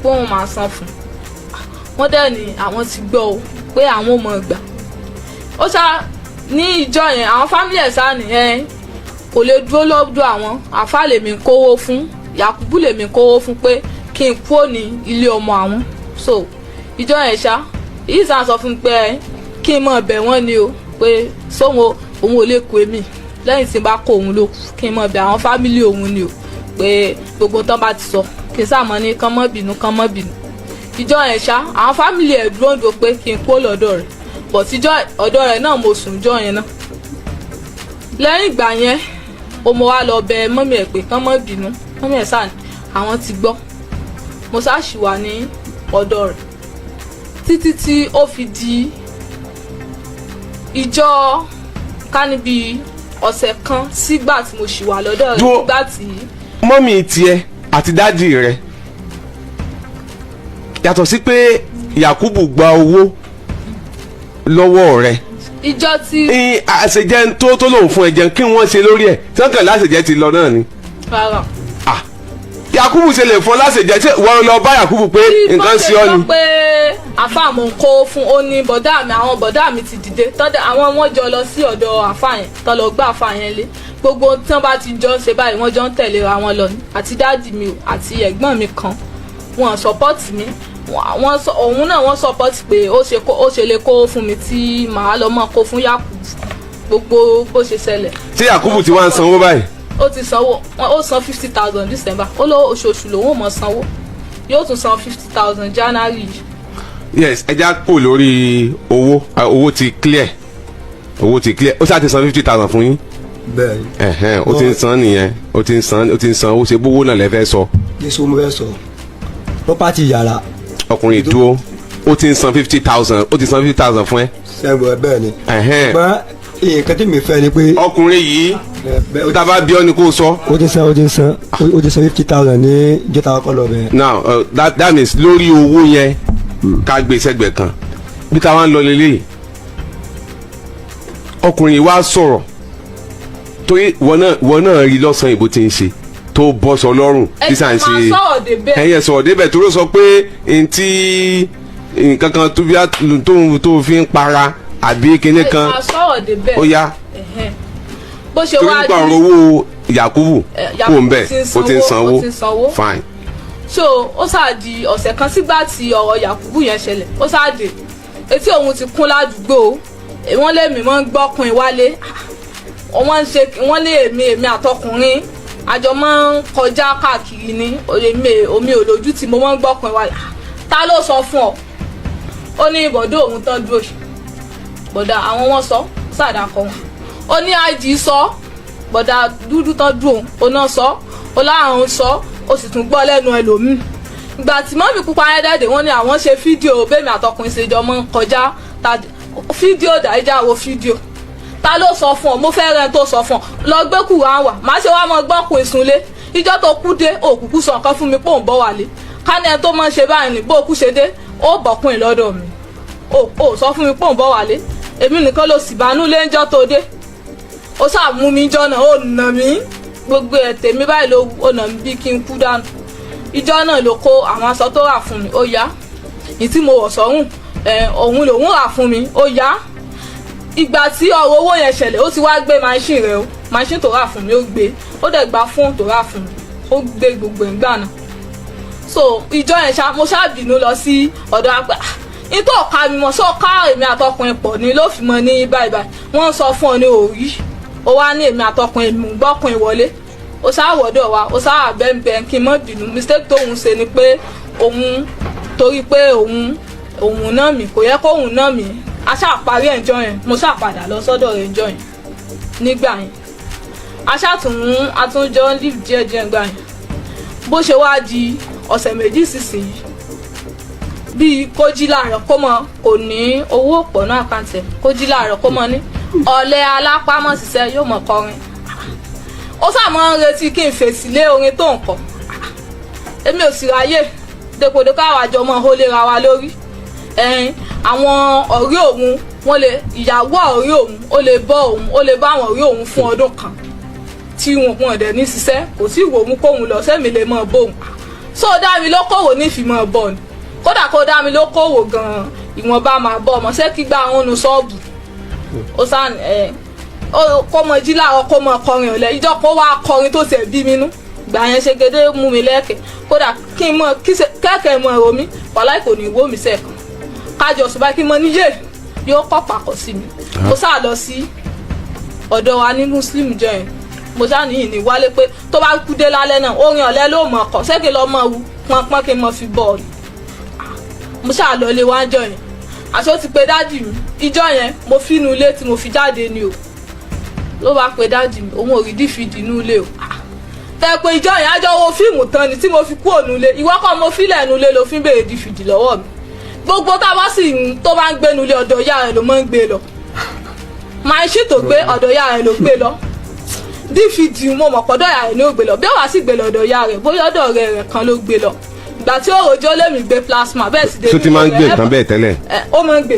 pọ́n máa san fún wọ́n dẹ̀ ní àwọn ti gbọ́ o pé àwọn ò mọ̀ gbà ó ṣá ní ìjọ yẹn àwọn fámìlì ẹ̀ sáà nìyẹn kò lè dúró lọ́dọ̀ àwọn àfáà lèmi kówó fún Yakubu lèmi kówó fún pé kí n kúrò ní ilé ọmọ àwọn so ìjọ yẹn ṣá yìí sàn sọ fún mi pé kí n mọ̀ bẹ̀ wọ́n ni o pé sóhun òun ò lè kú èmi lẹ́yìn tí n bá kó òun ló kù kí n mọ̀ bẹ̀ àwọn fámìlì òun ni o pé gbogbo tán bá ti sọ kí n sàmọ́ ní kán mọ́ bínú ìjọ yẹn ṣá àwọn fámìlì ẹ̀ dúró ń do pé kí n kó lọ́dọ̀ rẹ̀ bọ̀ tíjọ́ ọ̀dọ̀ rẹ̀ náà mo sùn jọ yẹn náà lẹ́yìn ìgbà yẹn mo wá lọ bẹ̀ mọ́mì ẹ̀ pé kán mọ́ bínú mọ́mì ẹ̀ sáà ní àwọn ti gbọ́ mo ṣáàṣì wà ní ọ̀dọ̀ rẹ̀ títí tí ó fi di ìjọ kánibí ọ̀sẹ̀ kan sígbà tí mo ṣì wà lọ́dọ̀ rẹ̀ nígbà tí. mọ́mì tiẹ̀ àti dádì rẹ̀ yàtọ̀ sí pé Yakubu gba owó lọ́wọ́ rẹ̀ ìjọ tí. àṣejẹ tó lòun fún ẹ jẹun kí wọ́n ṣe lórí ẹ̀ sọ́kàn láṣejẹ ti lọ náà ni. rárá. Yakubu ṣe lè fún láṣejẹ tí wọ́n lọ bá Yakubu pé nǹkan sí ọ ni. bí wọ́n ṣe sọ pé àfáà mò ń kó fún ó ní bọ̀dá mi àwọn bọ̀dá mi ti dìde tọ́jà àwọn wọn jọ lọ sí ọ̀dọ̀ àfáà yẹn tọ́ lọ gbá àfáà yẹn lé gbogbo tí wọ́n bá ti jọ ń ṣe báyìí wọ́n jọ ń tẹ̀lé ra wọn lọ ni àti dáàdì mi àti ẹ̀gbọ́n mi kan wọn support mi òun náà wọ́n support pé ó ṣe lè kó fún mi tí màá lọ mọ́ kó fún Yakubu gbogbo bó ṣe ṣẹlẹ̀. tí Yakubu ti wá ń sanwó báyìí. ó ti sanwó ó san 50,000 December ó lọ oṣooṣù lòun ò mọ̀ sanwó yóò tún san 50,000 January. yes ẹja kò lórí owó ti clear ó ṣáà ti san 50,000 fún yín. bẹ́ẹ̀ni. ó ti ń san nìyẹn ó ti ń san ó ṣe gbówó náà lẹ́fẹ̀ẹ́ sọ. yéṣu mo fẹ́ sọ property yàrá. ọkùnrin dúró ó ti ń san 50,000 ó ti san 50,000 fún ẹ. sẹ́gun bẹ́ẹ̀ ni. ṣùgbọ́n nǹkan tí mi fẹ́ ni pé. ọkùnrin yìí dábàá bí ọ ni kò sọ. ó ti san 50,000 ní jọta ọkọ lọ bẹ́ẹ̀. now that means lórí owó yẹn ká gbé sẹ́gbẹ̀ẹ́ kan bí ká wá ń lọ lélẹ́yìí ọkùnrin wa sọ̀rọ̀ torí wọn náà rí lọ́sàn-án ìbò tí ń ṣe tó bọ́ sọ lọ́rùn tí sà ń ṣe ẹ̀yẹ sọ̀rọ̀ débẹ̀ tó ló sọ pé ntí nǹkan kan tó fi ń para àbí kinní kan ó yá bó ṣe torí nípa ọ̀rọ̀ owó Yakubu kò ń bẹ̀ ó ti ń sanwó fine. so ó ṣáàdì ọ̀sẹ̀ kan sígbà tí ọ̀rọ̀ Yakubu yẹn ṣẹlẹ̀ ó ṣáàdì etí òun ti kún ládùúgbò wọ́n lé mi mọ́ ń gbọ́kùn wálé wọ́n lé èmi àtọkùnrin àjọ máa ń kọjá káàkiri ní omi òlójú tí mo máa ń gbọ́kùn wálé. Ta ló sọ fún ọ? Ó ní bọ̀dọ̀ òun tán dúró bọ̀dà àwọn wọn sọ sàdàkọ wọn. Ó ní IG sọ bọ̀dà dúdú tán dúró òun náà sọ ó láàrún sọ ó sì tún gbọ́ lẹ́nu ẹlòmíì. Ìgbà tí mọ́mì pupa yẹn jáde wọ́n ní àwọn ṣe fídíò bẹ́ẹ̀mi àtọkùnrin ṣe jọ máa ń kọjá fídíò dàíjà wo fídíò. Ta ló sọ fún ọ? Mo fẹ́ rẹ tó sọ fún ọ lọ gbé kùrán wà má ṣe wá mọ gbọ́kùn ìsúnlé ìjọ tó kú dé òkùnkùn sọ nǹkan fún mi pé òun bọ̀ wálé ká ní ẹni tó máa ń ṣe báyìí ní bó kú ṣe dé ó bọ̀kùn ìlọ́dọ̀ mi ó sọ fún mi pé òun bọ̀ wálé èmi nìkan ló sì bánú lé ńjọ́ tó dé ó sàmú mi jọ náà ó nà mí gbogbo ẹ̀ tèmi báyìí ló ó nà mí bí kí n kú dànù ìjọ náà ló kó àwọn aṣọ tó rà fún mi ó yá ní tí mo wọ̀ sọ́rùn òun lòun rà fún mi ó yá ìgbà tí ọ̀rọ̀ owó yẹn ṣẹlẹ̀ ó ti wá gbé machine rẹ̀ o machine tó rà fún mi ó gbé ó dẹ̀ gba fóònù tó rà fún mi ó gbé gbogbo ìgbà náà so ìjọ yẹn mo ṣàbínú lọ sí ọ̀dọ̀ àgbà nítorí ọ̀ka mi mọ̀ sọ́ọ̀ká èmi àtọkùnrin pọ̀ ní ló fi mọ ní báyìí wọ́n sọ fún ọ ní òrí ó wá ní èmi àtọkùnrin mú gbọ́kùnrin wọlé ó sáwọ́dọ̀ wa ó sáwà bẹ́ẹ̀ kí n mọ̀ bínú mistake tóun ṣe ni pé òun torí pé òun náà mi kò yẹ kóun náà mi a ṣáà parí ẹ̀jọ́ yẹn mo ṣáà padà lọ sọ́dọ̀ rẹ̀ ẹ̀jọ́ yẹn nígbà yẹn a ṣáà àtúnjọ live díẹ̀ gbà yẹn bó ṣe wá di ọ̀sẹ̀ méjì sísìn yìí bíi kó jí láàárọ̀ kó mọ kò ní owó pọ̀ náà àkáǹtì kó jí láàárọ̀ kó mọ ní ọ̀lẹ alápámọ́ ṣiṣẹ́ yóò mọ̀ kọrin ó sàmọ́ ń retí kí n fèsì lé orin tó ń kọ èmi ò sì ráyè dèpòdèpò àwọn àjọ mọ́ ó lè ra wa lórí àwọn ọ̀rẹ́ òun wọ́n lè ìyàwó ọ̀rẹ́ òun ó lè bọ́ òun ó lè bá àwọn ọ̀rẹ́ òun fún ọdún kan tí wọn dẹ̀ ní ṣiṣẹ́ kò sí ìwò mú kóhun lọ sẹ́mi lè mọ̀ bóun so dá mi lókòwò nífìmọ̀ bọ̀ ni kódà kó dá mi lókòwò gan-an ìwọ̀nba máa bọ̀ ọmọ ṣé kí gbá àwọn nu ṣọ́ọ̀bù ó sàn kó mọ jí láàárọ̀ kó mọ kọrin ọ̀lẹ́ ìjọ kó wá kọrin tó ṣe bí mi nú gbà yẹn ṣe gédé mú mi lẹ́kẹ̀ kódà kí n mọ kẹ́kẹ́ mọ èrò mi wàláì kò ní wó mi sẹ́ẹ̀kan kájọ ṣùgbọ́n kí n mọ níyè yóò kọ́ pàkọ́ sí mi mo sá lọ sí ọ̀dọ̀ wa ní muslim jọ yẹn mo sá níyìn ní wálé pé tó bá kú dé lálẹ́ náà orin ọ̀lẹ́ ló mọ̀ ọkọ̀ ṣé kí n lọ mọ̀ wú pọ́npọ́n kí n mọ̀ fi bọ́ọ̀lù mo sá lọ lé wá jọ yẹn àṣọ ti pe dájì mi ìjọ yẹn mo fínú ilé tí mo fi jáde ni o ló bá pe dájì mi òun ò rí dífìdì inú ilé o tẹ pé ìjọ yẹn àjọ wo fíìmù tán ni tí mo fi kú ònú ilé ìwọ́kọ̀ mo fílẹ̀ ẹnu ilé ló fi ń béèrè dífìdì lọ́wọ́ mi gbogbo tá a bá sì tó bá ń gbénu ilé ọ̀dọ̀ ìyá rẹ̀ ló máa ń gbé lọ máa ń ṣètò gbé ọ̀dọ̀ ìyá rẹ̀ ló gbé lọ dífìdì mo mọ̀ pọ̀dọ̀ ìyá rẹ̀ ni ó gbé lọ bí ó wá sì gbé lọ ọ̀dọ̀ ìyá rẹ̀ bóyá ọ̀dọ̀ ọ̀rẹ́ rẹ̀ kan ló gbé lọ ìgbà tí ó rojọ́ lémi gbé plasma bẹ́ẹ̀ sì dé. tó ti máa ń gbé nǹkan bẹ́ẹ̀ tẹ́lẹ̀. ó máa ń gbé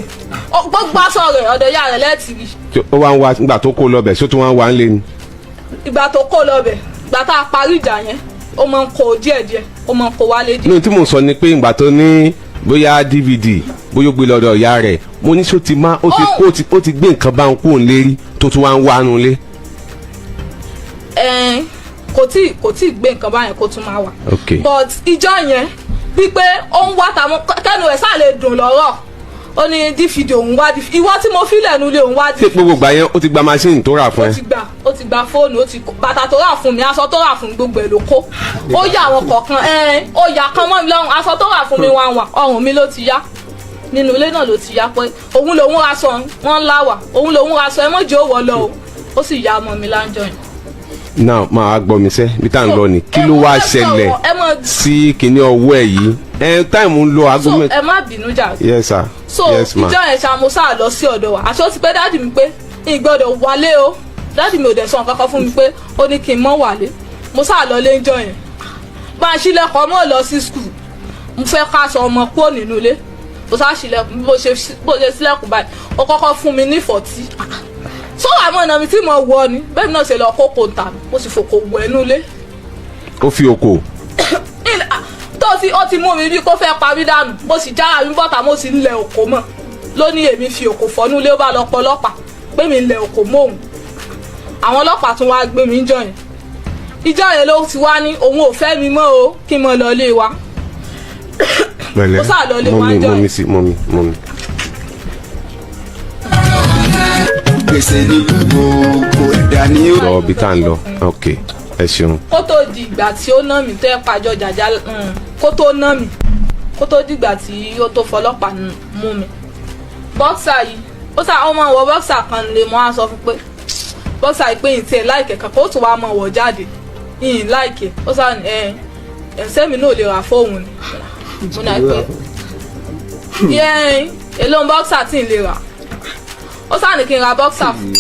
gbogbo aṣọ rẹ̀ ọ̀dọ̀ ìyá rẹ̀ lẹ́ẹ̀tì rí. ó wá ń wá ìgbà tó kó lọ bẹ̀ ṣó tún wá ń wá ń lé ni. ìgbà tó kó lọ bẹ̀ ìgbà tá a parí ìjà yẹn ó máa ń kó díẹ̀díẹ̀ ó máa ń kó wálé díẹ̀. ní tí mò ń sọ ni pé ìgbà tó ní bóyá DVD bóyá ó gbé lọ́dọ̀ ìyá rẹ̀ mo ní ṣó ti má ó ti gbé nǹkan bá ń kó ń lérí tó tún wá ń wá nu lé. kò tí ì gbé nǹkan báyẹn kó tún máa wà. but ìjọ yẹn wípé ó ń wá tàwọn kẹ́nu ẹ̀ sáà lè dùn lọ́rọ̀ ó ní dífìdì òun wá dífìdì ìwọ tí mo fi lẹ́nu lé òun wá dífìdì. ṣé gbogbo gbà yẹn ó ti gba machine tó rà fún ẹ. ó ti gba fóònù ó ti bàtà tó rà fún mi aṣọ tó rà fún mi gbogbo ẹ̀ ló kó ó yà àwọn kọ̀ọ̀kan ó yà kan mọ́ mi lọ́rùn aṣọ tó rà fún mi wà ọrùn mi ló ti yá nínú ilé náà ló ti yá pé òun lòun raṣọ wọn láwà òun lòun raṣọ ẹ mọ̀jẹ̀ ó wọ̀ lọ o ó sì yá ọmọ mi láńjọ yẹn. náà máa gbọ́ mi sẹ́ bí tá à ń lọ ni kí ló wá ṣẹlẹ̀ sí kinní ọwọ́ ẹ̀ yìí táìmù ń lo aago mẹ́ta. ẹ má bínú jà. yes sir so ìjọ yẹn ṣá mo sáà lọ sí ọ̀dọ̀ wa àṣọ ti pé dáàdì mi pé ìgbọ́dọ̀ wálé o dáàdì mi ò dẹ̀ sọ nǹkan kan fún mi pé ó ní kí n mọ́ wálé mo sáà lọ lé ńjọ yẹn bá a ṣílẹ̀kọ̀ mọ́ lọ sí skul mo fẹ́ ká aṣọ ọmọ kúrò nínú ilé mo sáà ṣílẹ̀kùn bó ṣe sílẹ̀kùn báyìí ó kọ́kọ́ fún mi ní 40 so àmọ́ ọ̀nà mi tí mo wọ ni bẹ́ẹ̀ náà ṣe lọ kókó ń ta mi mo sì fòkò wọ ẹnu ilé. ó fi oko. ó ti mú mi bí kó fẹ́ pa mí dànù mo sì jára mi bọ́ta mo sì ń lẹ òkò mọ́ lónìí èmi fi òkò fọ́nú ilé ó bá lọ pọ̀ ọlọ́pàá pé mi ń lẹ òkò mọ́ òun àwọn ọlọ́pàá tún wá gbé mi ń jọ yẹn ìjọ yẹn ló ti wá ní òun ò fẹ́ mi mọ́ o kí n mọ lọ ilé wa. pẹ̀lẹ́ mo sá lọ ilé wa ń jọ yẹn. mọ́mí. gbèsè ní gbogbo ẹ̀dá ní. lọ bí tá à ń lọ ok ẹ ṣeun. kó tó di ìgbà tí ó ná mi tó yẹ pàjọ jàjà kó tó ná mi kó tó di ìgbà tí ó tó fọlọ́pàá mú mi bọ́ksà yìí ó sà ọmọ wọ bọ́ksà kan lè mọ́ á sọ fún pé bọ́ksà yìí pé ìtì ẹ̀ láìkẹ̀ kan kó tó wá mọ̀ wọ̀ jáde ìyìn láìkẹ̀ ó sà ẹ̀sẹ̀ mi náà lè rà fóun ni mo náà pé èlò bọ́ksà tí ì lè rà ó sà ní kí n ra bọ́ksà fún.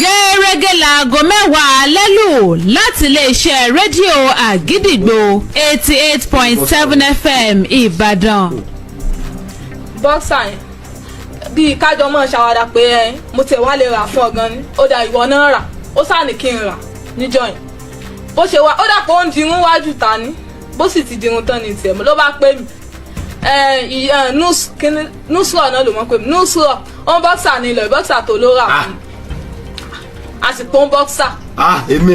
gẹ́rẹ́gẹ́ láago 10 lẹ́lù láti iléeṣẹ́ rédíò àgídìgbò 88.7 FM Ìbàdàn. bọ́ksà yẹn bíi kájọ mọ́ ṣàwádà pé mo tẹ̀ wá lè rà fún ọ gan ni ó dà ìwọ náà rà ó sà ní kí n rà níjọ́ yẹn bó ṣe wá ó dà pé ó ń dirun wájú ta ni bó sì ti dirun tán ní tiẹ̀ mo ló bá pè mí nùsùrọ̀ náà ló mọ̀ pé nùsùrọ̀ ó ń bọ́ksà ní ilẹ̀ bọ́ksà tó ló rà fún mi àsìkò ń bọ́ksà. èmi.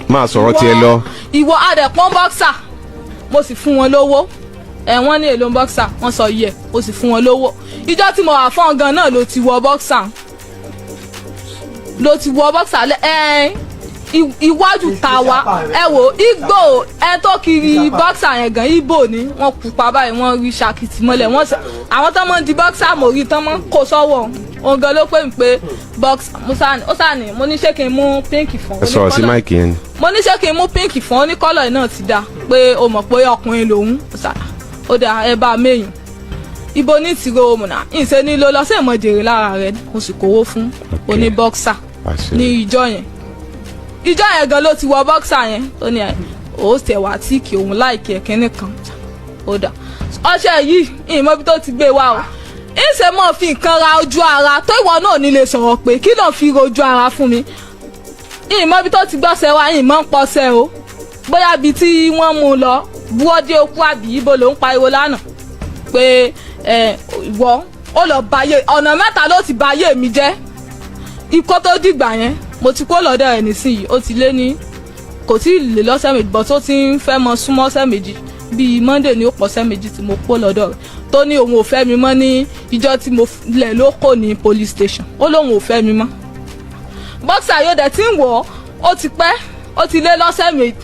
máa sọ̀rọ̀ tiẹ̀ lọ. ìwọ adẹ̀pọ̀n bọ́ksà mo sì fún wọn lówó wọ́n ní èlò bọ́ksà wọ́n sọ yẹ mo sì fún wọn lówó ìjọ tí mo wà fún ọgàn náà ló ti wọ bọ́ksà iwájú ta wa wò igbó tó kiri bọ́ksà yẹn gan ibo ni wọ́n pupa báyìí wọ́n rí ṣàkìtì mọ́lẹ̀ àwọn tó mọ̀ ń di bọ́ksà mo rí tán mọ́ kó sọ́wọ́ òun gan ló pè mí pé bọ́ksà ó sàní mo ní ṣé kí n mú pínkì fún ẹ sọ̀rọ̀ sí máìkì yẹn ni. mo ní ṣé kí n mú pínkì fún oníkọ́lọ̀ náà ti dá pé o mọ̀ pé ọkùnrin lòun ó dà ẹ bá méyìn ibo ní tìró òmùnà ìṣe ní ló lọ sí ìmọ̀jèrè lára rẹ̀ mo sì kówó fún oní bọ́ksà ní ìjọ yẹn gan ló ti wọ bọ́ksà yẹn ó ní ó tẹ̀ wá tí kì òun láìkí ẹ̀kínní kan ó dà ọṣẹ yìí ìmọ̀bí tó ti gbé wa o ìṣe mọ̀ fi nǹkan ra ojú ara tó ìwọ náà ní lè sọ̀rọ̀ pé kí ló fi rojú ara fún mi ìmọ̀bí tó ti gbọ́sẹ̀ wa ìmọ̀ ń pọ̀sẹ̀ o bóyá bíi tí wọ́n mú un lọ búọ́dé okú àbí ibo ló ń pariwo lánàá pé ìwọ ó lọ báyé ọ̀nà mẹ́ta ló ti báyé mi jẹ́ ikọ́ tó dìgbà yẹn mo ti kó lọ́dọ̀ ẹ̀ nísìnyí ó ti lé ní kò tí ì lè lọ́sẹ̀ méjì bọ́ tó ti ń fẹ́ mọ súnmọ́ ọ̀sẹ̀ méjì bíi Monday ni ó pọ̀ ọ̀sẹ̀ méjì tí mo kó lọ́dọ̀ rẹ̀ tó ní òun ò fẹ́ mi mọ́ ní ìjọ tí mo lẹ̀ ló kò ní police station ó lóun ò fẹ́ mi mọ́ bọ́ksà yóò dẹ̀ tí ń wọ̀ ó ti pẹ́ ó ti lé lọ́sẹ̀ méjì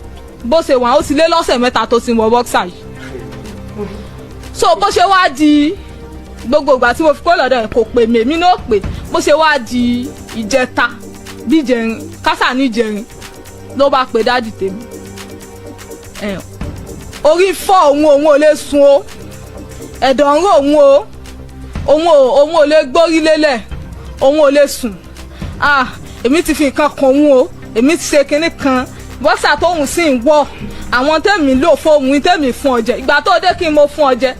bó ṣe wà ó ti lé lọ́sẹ̀ mẹ́ta tó ti wọ bọ́ksà yìí so bó ṣe wá di gbogbo ìgbà tí mo fi kó lọ́dọ̀ rẹ̀ kò pè mí èmi náà pè bó ṣe wá di ìjẹta bí ìjẹrin kásà ní ìjẹrin ló bá pe dáàdì tèmi orí fọ́ òun ò lè sùn o ẹ̀dọ̀ ń rò òun ò lè gbórí lélẹ̀ òun ò lè sùn èmi ti fi nǹkan kan òun o èmi ti ṣe kinní kan bọ́ksà tóun sì ń wọ̀ àwọn tèmi lò fóun tèmi fún ọ jẹ ìgbà tó dé kí n mo fún ọ jẹ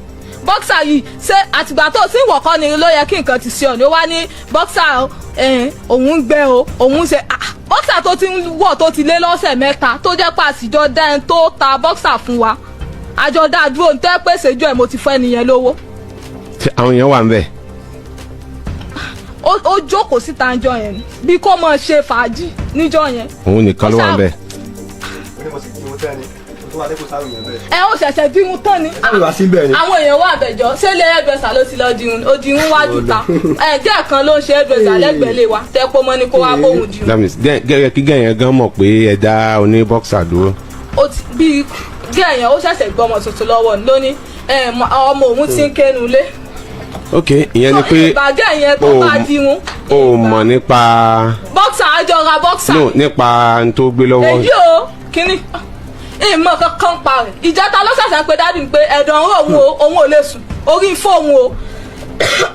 bọ́ksà yìí ṣé àtìgbà tó sì ń wọ̀kọ́ ni ló yẹ kí nǹkan ti ṣe ọ̀ ni ó wá ní bọ́ksà òun ń gbẹ o òun ṣe bọ́ksà tó ti ń wọ̀ tó ti lé lọ́sẹ̀ mẹ́ta tó jẹ́ pàṣíjọ́ dẹ́n tó ta bọ́ksà fún wa àjọ dá dúró ní tẹ́ pèsè jọ ẹ̀ mo ti fẹ́ nìyẹn lówó. àwọn èèyàn wà ń bẹ̀. ó jókòó síta níjọ́ yẹn bí kò mọ̀ ṣe fàájì níjọ́ yẹn. òun nìkan ló wà ń bẹ̀. ó ṣẹ̀ṣẹ̀ dirun tán ni àwọn èèyàn wà bẹ̀jọ́ ṣé lè ẹgbẹ̀sà ló ti lọ dirun ó dirun wájú ta díẹ̀ kan ló ń ṣe ẹgbẹ̀sà lẹ́gbẹ̀ẹ́ lé wa tẹ́ pọ́ mọ́ ni kó wá bóun dirun. gẹ́gẹ́ kí gẹ̀yìn gan mọ̀ pé ẹ dá oní bọ́ksà dúró. bí gẹ̀yìn ó ṣẹ̀ṣẹ̀ gbọ́ ọmọ tuntun lọ́wọ́ lóní ọmọ òun ti ń kénu lé. ok ìyẹn ni pé ìbàgẹ́ yẹn tó bá dirun. o mọ̀ nípa. bọ́ksà àjọ ra bọ́ksà. no nípa n tó gbé lọ́wọ́. èyí o kíní ìmọ̀ kankan pa rẹ̀ ìjẹta ló ṣẹ̀ṣẹ̀ pé dáàdì pé ẹ̀dọ̀ ń rò òun ò lè sùn orí fóun o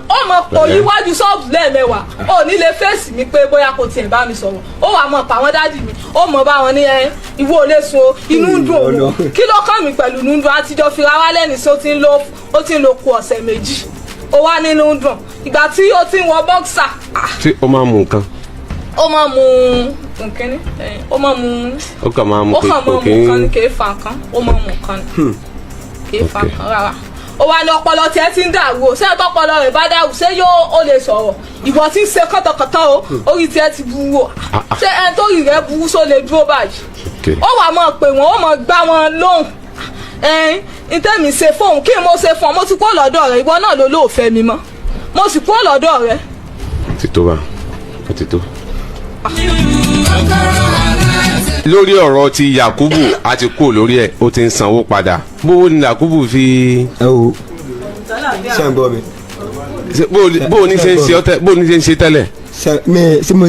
ó mọ̀ pò yíwájú ṣọ́ọ̀bù lẹ́ẹ̀mẹ́wàá ó ní lè fèsì mi pé bóyá kò tiẹ̀ bá mi sọ̀rọ̀ ó wà mọ̀ pa àwọn dáàdì mi ó mọ̀ bá wọn ní ìwọ ò lè sùn o inú ń dùn òun kí ló kàn mí pẹ̀lú inú ń dùn àtijọ́ fira wá lẹ́ni sí ó ti ń lo ku ọ̀sẹ̀ méjì ó wá nínú ń dùn ìgbà tí ó ti ń wọ bọ́ksà. tí ó máa mú nǹkan. ó máa mú nkíní ó máa mú. ó kàn máa mú nǹkan ní kèé fa nǹkan ó máa mú nǹkan ní kèé fa nǹkan rárá. ó wá ní ọpọlọ tiẹ̀ ti ń dàrú o ṣé ẹ̀tọ́ ọpọlọ rẹ̀ bá dàrú ṣé yóò ó lè sọ̀rọ̀ ìwọ tí ń ṣe kọ́tọ̀kọ́tọ̀ o orí tiẹ̀ ti burú o ṣé ẹ tó rí rẹ̀ burú só lè dúró báyìí. ó wà máa pè wọ́n ó máa gbá wọn lóhùn ntẹ́mi ṣe fóun kí n mo ṣe fún ọ mo ti kó lọ́dọ̀ rẹ̀ ìwọ náà ló lóòfẹ́ mi mọ́ mo sì kó lọ́dọ̀ rẹ̀. ti tó bá ó ti tó. lórí ọ̀rọ̀ ti Yakubu a ti kó lórí ẹ̀ ó ti ń sanwó padà bó ni Yakubu fi. ẹ wo ṣe ń gbọ́ mi. bó o ní ṣe ń ṣe ọtẹ bó o ní ṣe ń ṣe tẹ́lẹ̀. ṣe mo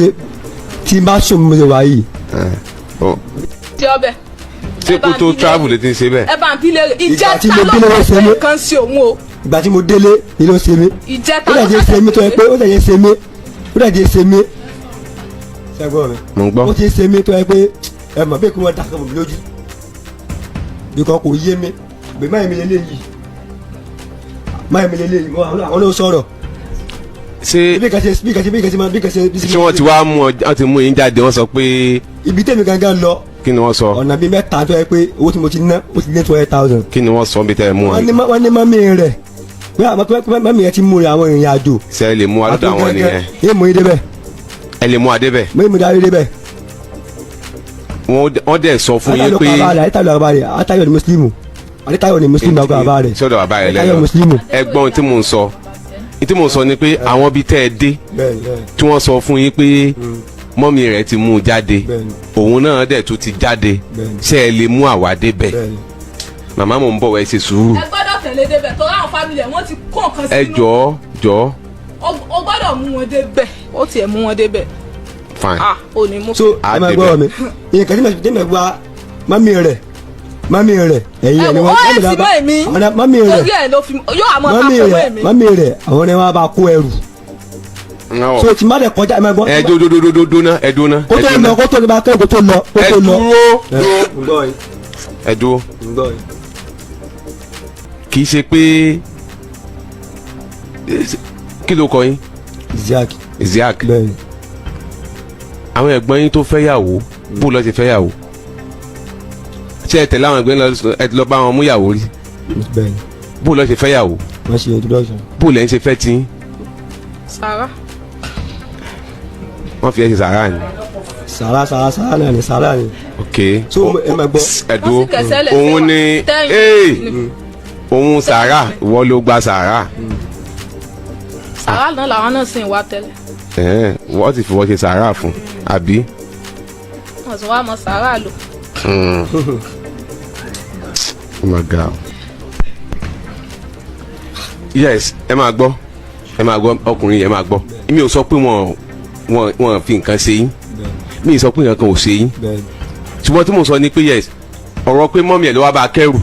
tí n bá sùn mo ṣe wà yìí. ṣé ọbẹ̀. ṣé kó tó travel lè ti ń ṣe bẹ́ẹ̀. ẹ bá ń bí léèrè ìjẹta ló fẹ́ fẹ́ kan sí òun o. ìgbà tí mo délé ni ló ṣe mí. ìjẹta ló dẹ̀ ṣe mí tó yẹ pé ó dẹ̀ ṣe mí ó dẹ̀ ṣe mí. ṣe gbọ́ mi. mo ń gbọ́. ó ti ṣe mí tó yẹ pé ẹ mọ̀ bí kí wọ́n dàkẹ́ mọ̀ mi lójú. bíkọ́ kò yé mi gbé máyì mi lélẹ́yìí máyì mi lélẹ́yìí àwọn ló sọ̀rọ̀. ṣé ṣé wọ́n ti wá mú ọ wọ́n ti mú yín jáde wọ́n sọ pé. ibi tèmi gangan lọ. kí ni wọ́n sọ. ọ̀nà bíi mẹ́ta tó yẹ pé owó tí mo ti ná ó ti lé 20,000. kí ni wọ́n sọ bí tẹ́ ẹ mú wọn. wọ́n ní mọ́mí rẹ̀ pé mọ́mí rẹ̀ ti mú àwọn ìrìn àjò. ṣe ẹ lè mú alódò àwọn nìyẹn. yé mú yín débẹ̀. ẹ lè mú adé bẹ̀. mo yé mu darí débẹ̀. wọ́n dẹ̀ sọ fún yín pé. Adétayọ̀ ni Mùsùlùmù Adétayọ̀ ni Mùsùlùmù àgọ́ bàbá rẹ̀. sọ́dọ̀ bàbá rẹ̀ Adétayọ̀ Mùsùlùmù. ẹgbọ́n tí mò ń sọ tí mò ń sọ ni pé àwọn bíi tẹ́ ẹ dé tí wọ́n sọ fún yín pé mọ́mí rẹ̀ ti mú un jáde òun náà dẹ̀ tún ti jáde ṣé ẹ lè mú àwa débẹ̀ màmá mò ń bọ̀ wá ẹ ṣe sùúrù. ẹ gbọ́dọ̀ tẹ̀lé débẹ̀ tó ráwọn fámìlì ẹ̀ wọ́n ti kó nǹkan sínú. ẹ jọ̀ọ́. o gbọ́dọ̀ mú wọn débẹ̀ ó tiẹ̀ mú wọn débẹ̀. fine. ò ní mú. so ẹ máa gbọ́ mi ìyẹn kàtí mẹ́tí wá mọ́mí rẹ̀ ẹ̀yin ẹ̀ ni wọ́n mọ́mí rẹ̀ àwọn ẹ̀ wọ́n bá kó ẹrù. so tí má dẹ̀ kọjá ẹ máa gbọ́. ẹ dúná. kó tó lọ kó tó lọ bá kẹ́ kó tó lọ. ẹ dúró. ẹ dúró. kì í ṣe pé kí ló kọ yín. Isiaq. bẹ́ẹ̀ni. àwọn ẹ̀gbọ́n yín tó fẹ́ yàwó bó lọ ṣe fẹ́ yàwó ṣé ẹ tẹ̀lé àwọn ẹ̀gbọ́n ẹ lọ bá wọn mú yàwó rí. bẹ́ẹ̀ni. bó lọ ṣe fẹ́ yàwó. wọ́n ṣe introduction. bó lẹ́yìn ṣe fẹ́ tí. sàrà. wọ́n fi ẹ ṣe sàrà ni. sàrà ni. ok so ẹ máa gbọ́. ẹ̀dùn òun ni òun sàrà ìwọ ló gba sàrà. sàrà náà làwọn náà sì ń wá tẹ́lẹ̀. wọ́n ti fi wọ́n ṣe sàrà fún àbí. wọ́n ti wá mọ sàrà lò. Oh my God. Yes, ẹ máa gbọ́ ọkùnrin yẹn máa gbọ́ mi ò sọ pé wọ́n fi nǹkan ṣe yín mi ò sọ pé nǹkan kan ò ṣe yín ṣùgbọ́n tí mo sọ ni pé yes ọ̀rọ̀ pé mọ́mí ẹ̀ ló wá bá a kẹ́rù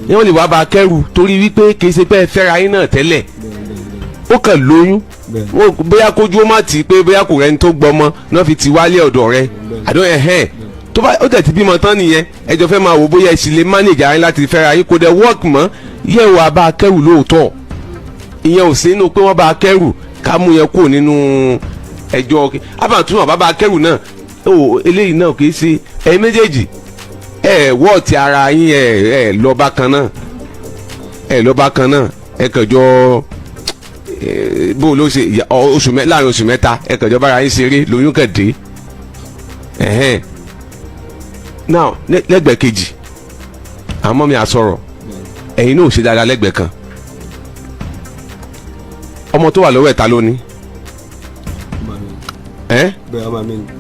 ni wọ́n lè wá bá a kẹ́rù torí wípé kì í ṣe pé ẹ fẹ́ra yín náà tẹ́lẹ̀ ó kàn lóyún bóyá kójú ó má tì í pé bóyá kò rẹni tó gbọmọ náà fi ti wálé ọ̀dọ̀ rẹ àdó ẹ̀hẹ́n tó bá ó tẹ̀ ti bímọ tán nìyẹn ẹjọ́ fẹ́ máa wò bóyá ẹ sì lè manage ara yín láti fẹ́ra yín kó dẹ̀ work mọ́ yẹ̀ wò bá a kẹ́rù lóòótọ́ ìyẹn ò sí inú pé wọ́n bá a kẹ́rù ká mú yẹn kúrò nínú ẹjọ́ àbàtúmọ̀ bá a kẹ́rù náà eléyìí náà kì í ṣe ẹ méjèèjì wọ́ọ̀tì ara yín lọ bá kan náà ẹ kẹjọ bó ló ṣe láàrin oṣù mẹ́ta ẹ kẹjọ bára yín ṣeré lóyún kẹ̀dé now lẹ́gbẹ̀ẹ́ kejì àmọ́ mi àsọ̀rọ̀ ẹ̀yin náà ò ṣe dáadáa lẹ́gbẹ̀ẹ́ kan ọmọ tó wà lọ́wọ́ ẹ̀ ta ló ní.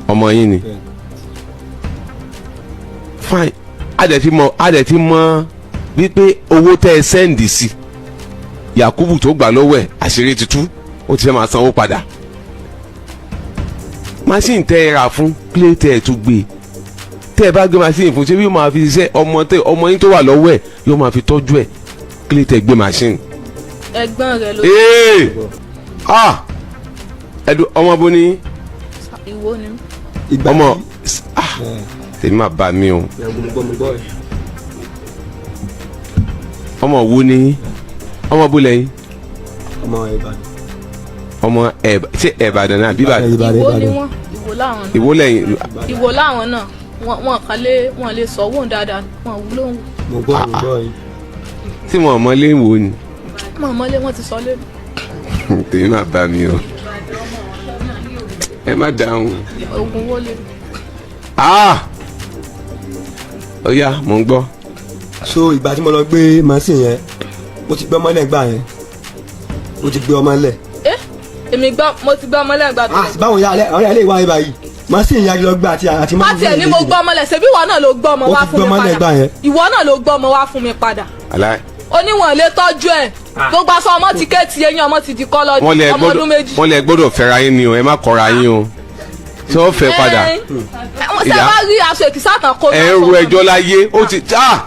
ọmọ yín ni. fine adẹ̀ ti mọ wípé owó tẹ́ ẹ sẹ́ǹdì sí Yakubu tó gbà lọ́wọ́ ẹ̀ àṣírí ti tú ó ti fẹ́ máa sanwó padà. machine tẹ́ ẹ rà fún play tẹ́ ẹ tún gbé tẹ́ ẹ bá gbé machine fún ṣé bí yóò máa fi ṣiṣẹ́ ọmọ yín tó wà lọ́wọ́ ẹ̀ yóò máa fi tọ́jú ẹ̀ play tẹ́ ẹ gbé machine. ẹ̀gbọ́n rẹ ló. ẹdun ọmọ bó ni. ìwọ ni. ọmọ tèmi máa bá mi o. ọmọ wo ni ọmọ bó lẹ́yìn. ọmọ ṣé Ìbàdàn náà bí Ìbàdàn. ìwọ ni wọn ìwọ làwọn náà. ìwọ lẹ́yìn. ìwọ làwọn náà wọn lè sọ wọn dáadáa wọn wúlò wọn. mo gbọ́ yìí. tí wọn mọ lé wo ni. mọ̀mọ́lé wọn ti sọ lé. tèmi máa bá mi o ẹ má dáhùn. ogun wo lè. ó yá mò ń gbọ́. so ìgbà tí mo lọ gbé machine yẹn ó ti gbé ọmọ lẹ̀ gbà yẹn ó ti gbé ọmọ lẹ̀. èmi gbọ́ mo ti gbọ́ ọmọlẹ́gbàá tó. báwo ya ọ̀rẹ́ ẹ lè wá ibà yìí màá sì ìyá lọ gbà àti má tiẹ̀ ní mo gbọ́ ọmọlẹ̀ ṣebí ìwọ náà ló gbọ́ ọmọ wá fún mi padà ìwọ náà ló gbọ́ ọmọ wá fún mi padà. oníwọ̀n lè tọ́jú ẹ̀ gbogbo aṣọ ọmọ ti kéètì eyín ọmọ ti di kọ́ lọ́dún ọmọ ọdún méjì. wọ́n lè gbọ́dọ̀ fẹ́ra yín ni o ẹ má kọ́ra yín o tí wọ́n fẹ́ padà. ṣé wàá rí aṣọ èkìsà tán kó. ẹrù ẹjọ́ láyé ó ti ta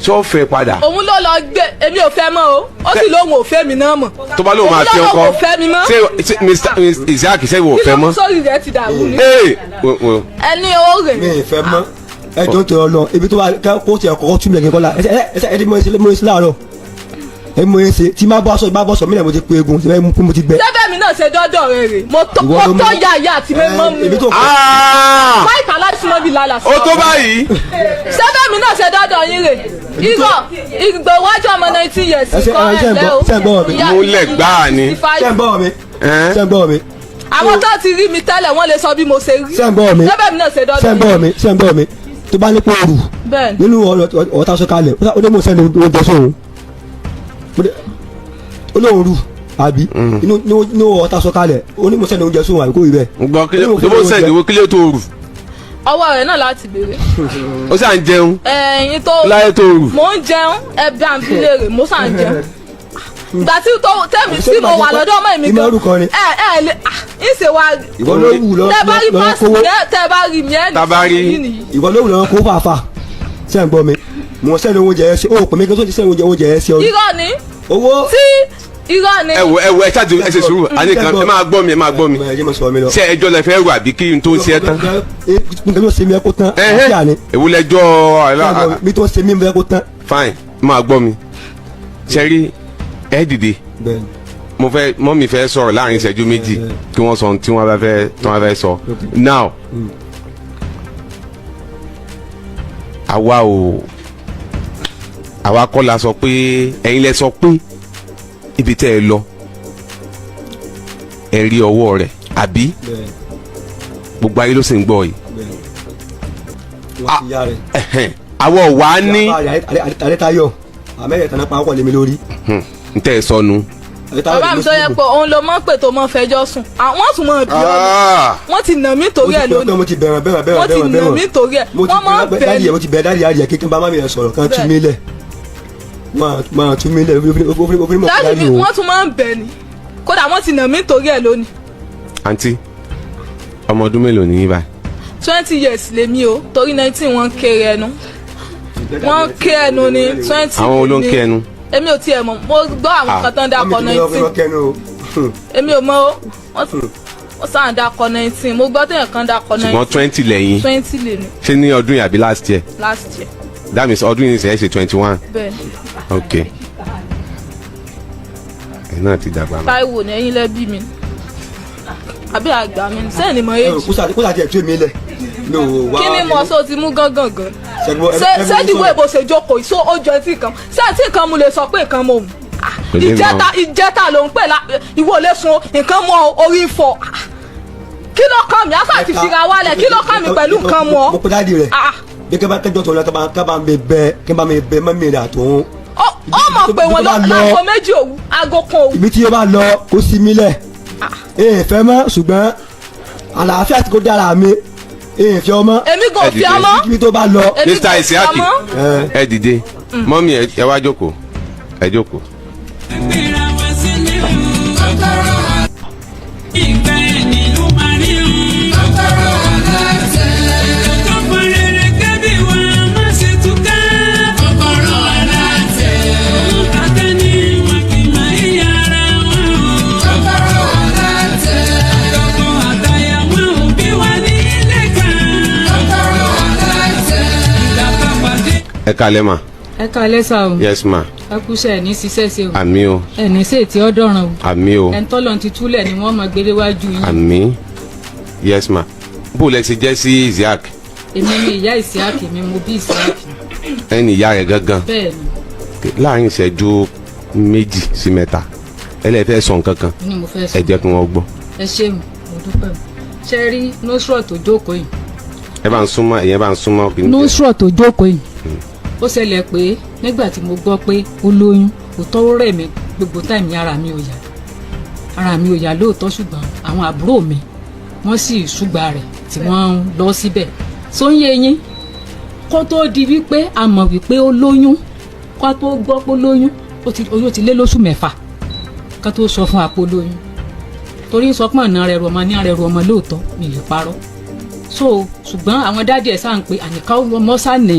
tí wọ́n fẹ́ padà. òun ló lọ gbé èmi ò fẹ́ mọ́ o ó sì lóun ò fẹ́ mi náà mọ̀. tó bá lóun máa fi ọkọ ṣé Mr. Isaac ṣe ìwọ ò fẹ́ mọ́. kí ló sórí rẹ ti dàrú ni. ẹni owó rẹ. mi ì fẹ́ mọ́ ẹjọ́ tó lọ ibi tó wà kó tiẹ̀ kọ́kọ́ tún mi lẹ́gẹ̀ẹ́ kọ́lá ẹ̀ẹ́dì mo ṣe láàárọ̀ ẹ̀ mo ṣe tí má bọ́ aṣọ mílẹ̀ mo ti pe egun tí mo ti gbẹ. sẹ́fẹ̀ mi náà ṣe dọ́dọ̀ rẹ rè mo tó ya ìyá àti mẹ́mọ́ mi. máìkà láti mọ́ bí lálà sí. ó tó báyìí. sẹ́fẹ̀ mi náà ṣe dọ́dọ̀ yín rè ìgbà iwájú ọmọ 19 years kọ́ ẹ̀ lẹ́ o. mo lẹ̀ gbáà ni. ṣé ń bọ̀ mi. àwọn tó ti rí mi tẹ́lẹ̀ wọ́n lè sọ bí mo ṣe rí. sẹ́ńbọ̀ mi sẹ́fẹ̀ mi náà ṣe dọ́dọ̀ yín. sẹ́ńbọ̀ mi tó bá ní pé ooru nínú ọ̀tá sọ́kalẹ̀ ó dé mọ̀ sẹ́ni oúnjẹ sóhun olóhùn rù àbí inú ọ̀tá sọ́kalẹ̀ ó ní mọ̀ sẹ́ni oúnjẹ sóhun àbí kò rí bẹ́ẹ̀. gbọ́ kí ló sẹ́ni wo kí ló tó rù. ọwọ́ rẹ̀ náà láti béèrè. ó sà ń jẹun. ẹyin tó láyé tó rù. mò ń jẹun ẹbí àǹbí léèrè mo sà ń jẹun. ìgbà tí tẹ́mi tí mo wà lọ́dọ̀ ọmọ mi gan lè ìṣe wa tẹ́ bá rí mi ẹ̀ ní ìwọ ló wù lọ́wọ́ kó fàáfà ṣé ń gbọ́ mi mo sẹ́ni oúnjẹ ẹ sí ó pè mí kí n tó ti sẹ́ni oúnjẹ ẹ sí ọ. irọ́ ni owó tí irọ́ ni. ẹ ṣáàtì ẹ ṣe sùúrù àní kan ẹ máa gbọ́ mi ṣé ẹjọ́ lẹ fẹ́ rù àbí kí n tó ń ṣe ẹ tán. nǹkan tó ṣe mí ẹ kó tán. èwo lẹjọ́ mi tó ṣe mí ẹ kó tán. fine máa gbọ́ mi ṣe rí ẹ dìde mo fẹ́ mọ́mì fẹ́ sọ̀rọ̀ láàrin ìṣẹ́jú méjì kí wọ́n sọ tí wọ́n bá fẹ́ sọ now àwa kọ́ la sọ pé ẹ̀yin lẹ sọ pé ibi tẹ́ ẹ lọ ẹ rí ọwọ́ rẹ̀ àbí gbogbo ayé ló sì ń gbọ́ yìí àwọ̀ wà á ní. àrètayọ àmẹ́rẹ̀ tán náà pa ọkọ̀ lèmi lórí. n tẹ́ ẹ sọnù. bàbá mi sọ yẹ pé òun ló mọ̀ pé tó mọ̀ fẹjọ́ sùn àwọn tún mọ̀ bí ọ́ wọ́n ti nà mí torí ẹ̀ lónìí mo ti bẹ̀rẹ̀ wọ́n ti nà mí torí ẹ̀ wọ́n mọ̀ bẹ́ẹ̀ mo ti bẹ̀rẹ̀ dáàdì àdìyẹ kékeré bá má mi sọ̀rọ̀ kan tú mi lẹ̀ máa tú mi lẹ̀ òfin mọ̀ dáàdì mi wọ́n tún máa ń bẹ̀ ni kódà wọ́n ti nà mí torí ẹ̀ lónìí. àǹtí ọmọ ọdún mélòó ni yín báyìí. 20 years lèmi o torí 19 wọ́n kéré ẹnu wọ́n ké ẹnu ni 20 ni àwọn olóńké ẹnu. èmi ò tiẹ̀ mọ̀ mo gbọ́ àwọn kan tán dákọ̀ 19 èmi ò mọ̀ o wọ́n sàn dákọ̀ 19 mo gbọ́ téèyàn kan dákọ̀ 19 ṣùgbọ́n 20 lẹ́yìn 20 lè ní. ṣé ní ọdún yìí àbí last year. last year. that means ọdún yìí ṣe é ṣe 21. bẹ́ẹ̀. ok ẹ̀ náà ti dàgbà. Táíwò ní ẹ̀yin lẹ́bí mi àbí àgbà mi sẹ́yìn ni mo yé jù. kó sàtì ẹ̀ tú mi lẹ̀. kí ni mo sọ ti mú gángan gan. ṣé ìdìbò ìbò ṣe jókòó ìṣó ojú ẹtí kan ṣé ẹtí kan mo lè sọ pé nǹkan mo mú. ìjẹta ló ń pè ìwọ lè sun nǹkan mọ orí fọ. kí ló kàn mí àṣà ti fira wálẹ̀ kí ló kàn mí pẹ̀lú nǹkan mọ. mo pe dáàdi rẹ bí kí n bá kẹjọ tó lọ kí n bá mi bẹ mọ́mí rẹ àtòun. ó mọ̀ pé wọn láago méjì òwú aago kan òwú. ibi tí yóò bá lọ kó sí mi lẹ̀ fẹ́ mọ́ ṣùgbọ́n àlàáfíà tí kò dára mi fi ọmọ. èmi kò fi ọmọ. ibi tó bá lọ. Mr. Isiaki ẹ dìde mọ́mí ẹ wá jókòó ẹ jókòó. ẹ kálẹ́ ma. ẹ kálẹ́ sá o. yes ma. ẹ kúṣẹ́ ẹ̀ ní ṣiṣẹ́ ṣe o. àmì o. ẹ̀ ní ṣe tí ó dọ̀ràn o. àmì o. ẹ̀ ń tọ́lọ̀ ti túlẹ̀ ni wọ́n máa gbélé wájú yín. àmì yes ma. bó lẹ ṣe jẹ́ sí Isiaq. èmi ni ìyá Isiaq mi mo bí Isiaq. ẹni ìyá rẹ̀ gangan. bẹ́ẹ̀ni. láàrin ìṣẹ́jú méjì sí mẹ́ta ẹ lè fẹ́ sọ nǹkan kan ni mo fẹ́ sọ. ẹ jẹ́ kí wọ́n gbọ́. ẹ ṣé mo dúpẹ́ ṣe rí nusrọ̀ tó jókòó yìí. ẹ bá ń súnmọ́ ìyẹn bá ń súnmọ́. nusrọ̀ tó jókòó yìí ó ṣẹlẹ̀ pé nígbà tí mo gbọ́ pé ó lóyún kò tọ́wọ́ rẹ̀ mi gbogbo táìmì ara mi ò yá ara mi ò yá lóòótọ́ ṣùgbọ́n àwọn àbúrò mi wọ́n sì ṣùgbà rẹ̀ tí wọ́n lọ síbẹ̀ so ń yé yín kó tó di wípé a mọ̀ wípé ó lóyún kó tó gbọ́ pé ó lóyún oyún ti lé lóṣù 6 ká tó sọ fún àpò lóyún torí sọ pé ọ̀nà rẹ̀ rù ọmọ ní rẹ̀ rù ọmọ lóòótọ́ mi lè parọ́ so ṣùgbọ́n àwọn dáàdì ẹ̀ sáà ń pe àníká ọmọ sàní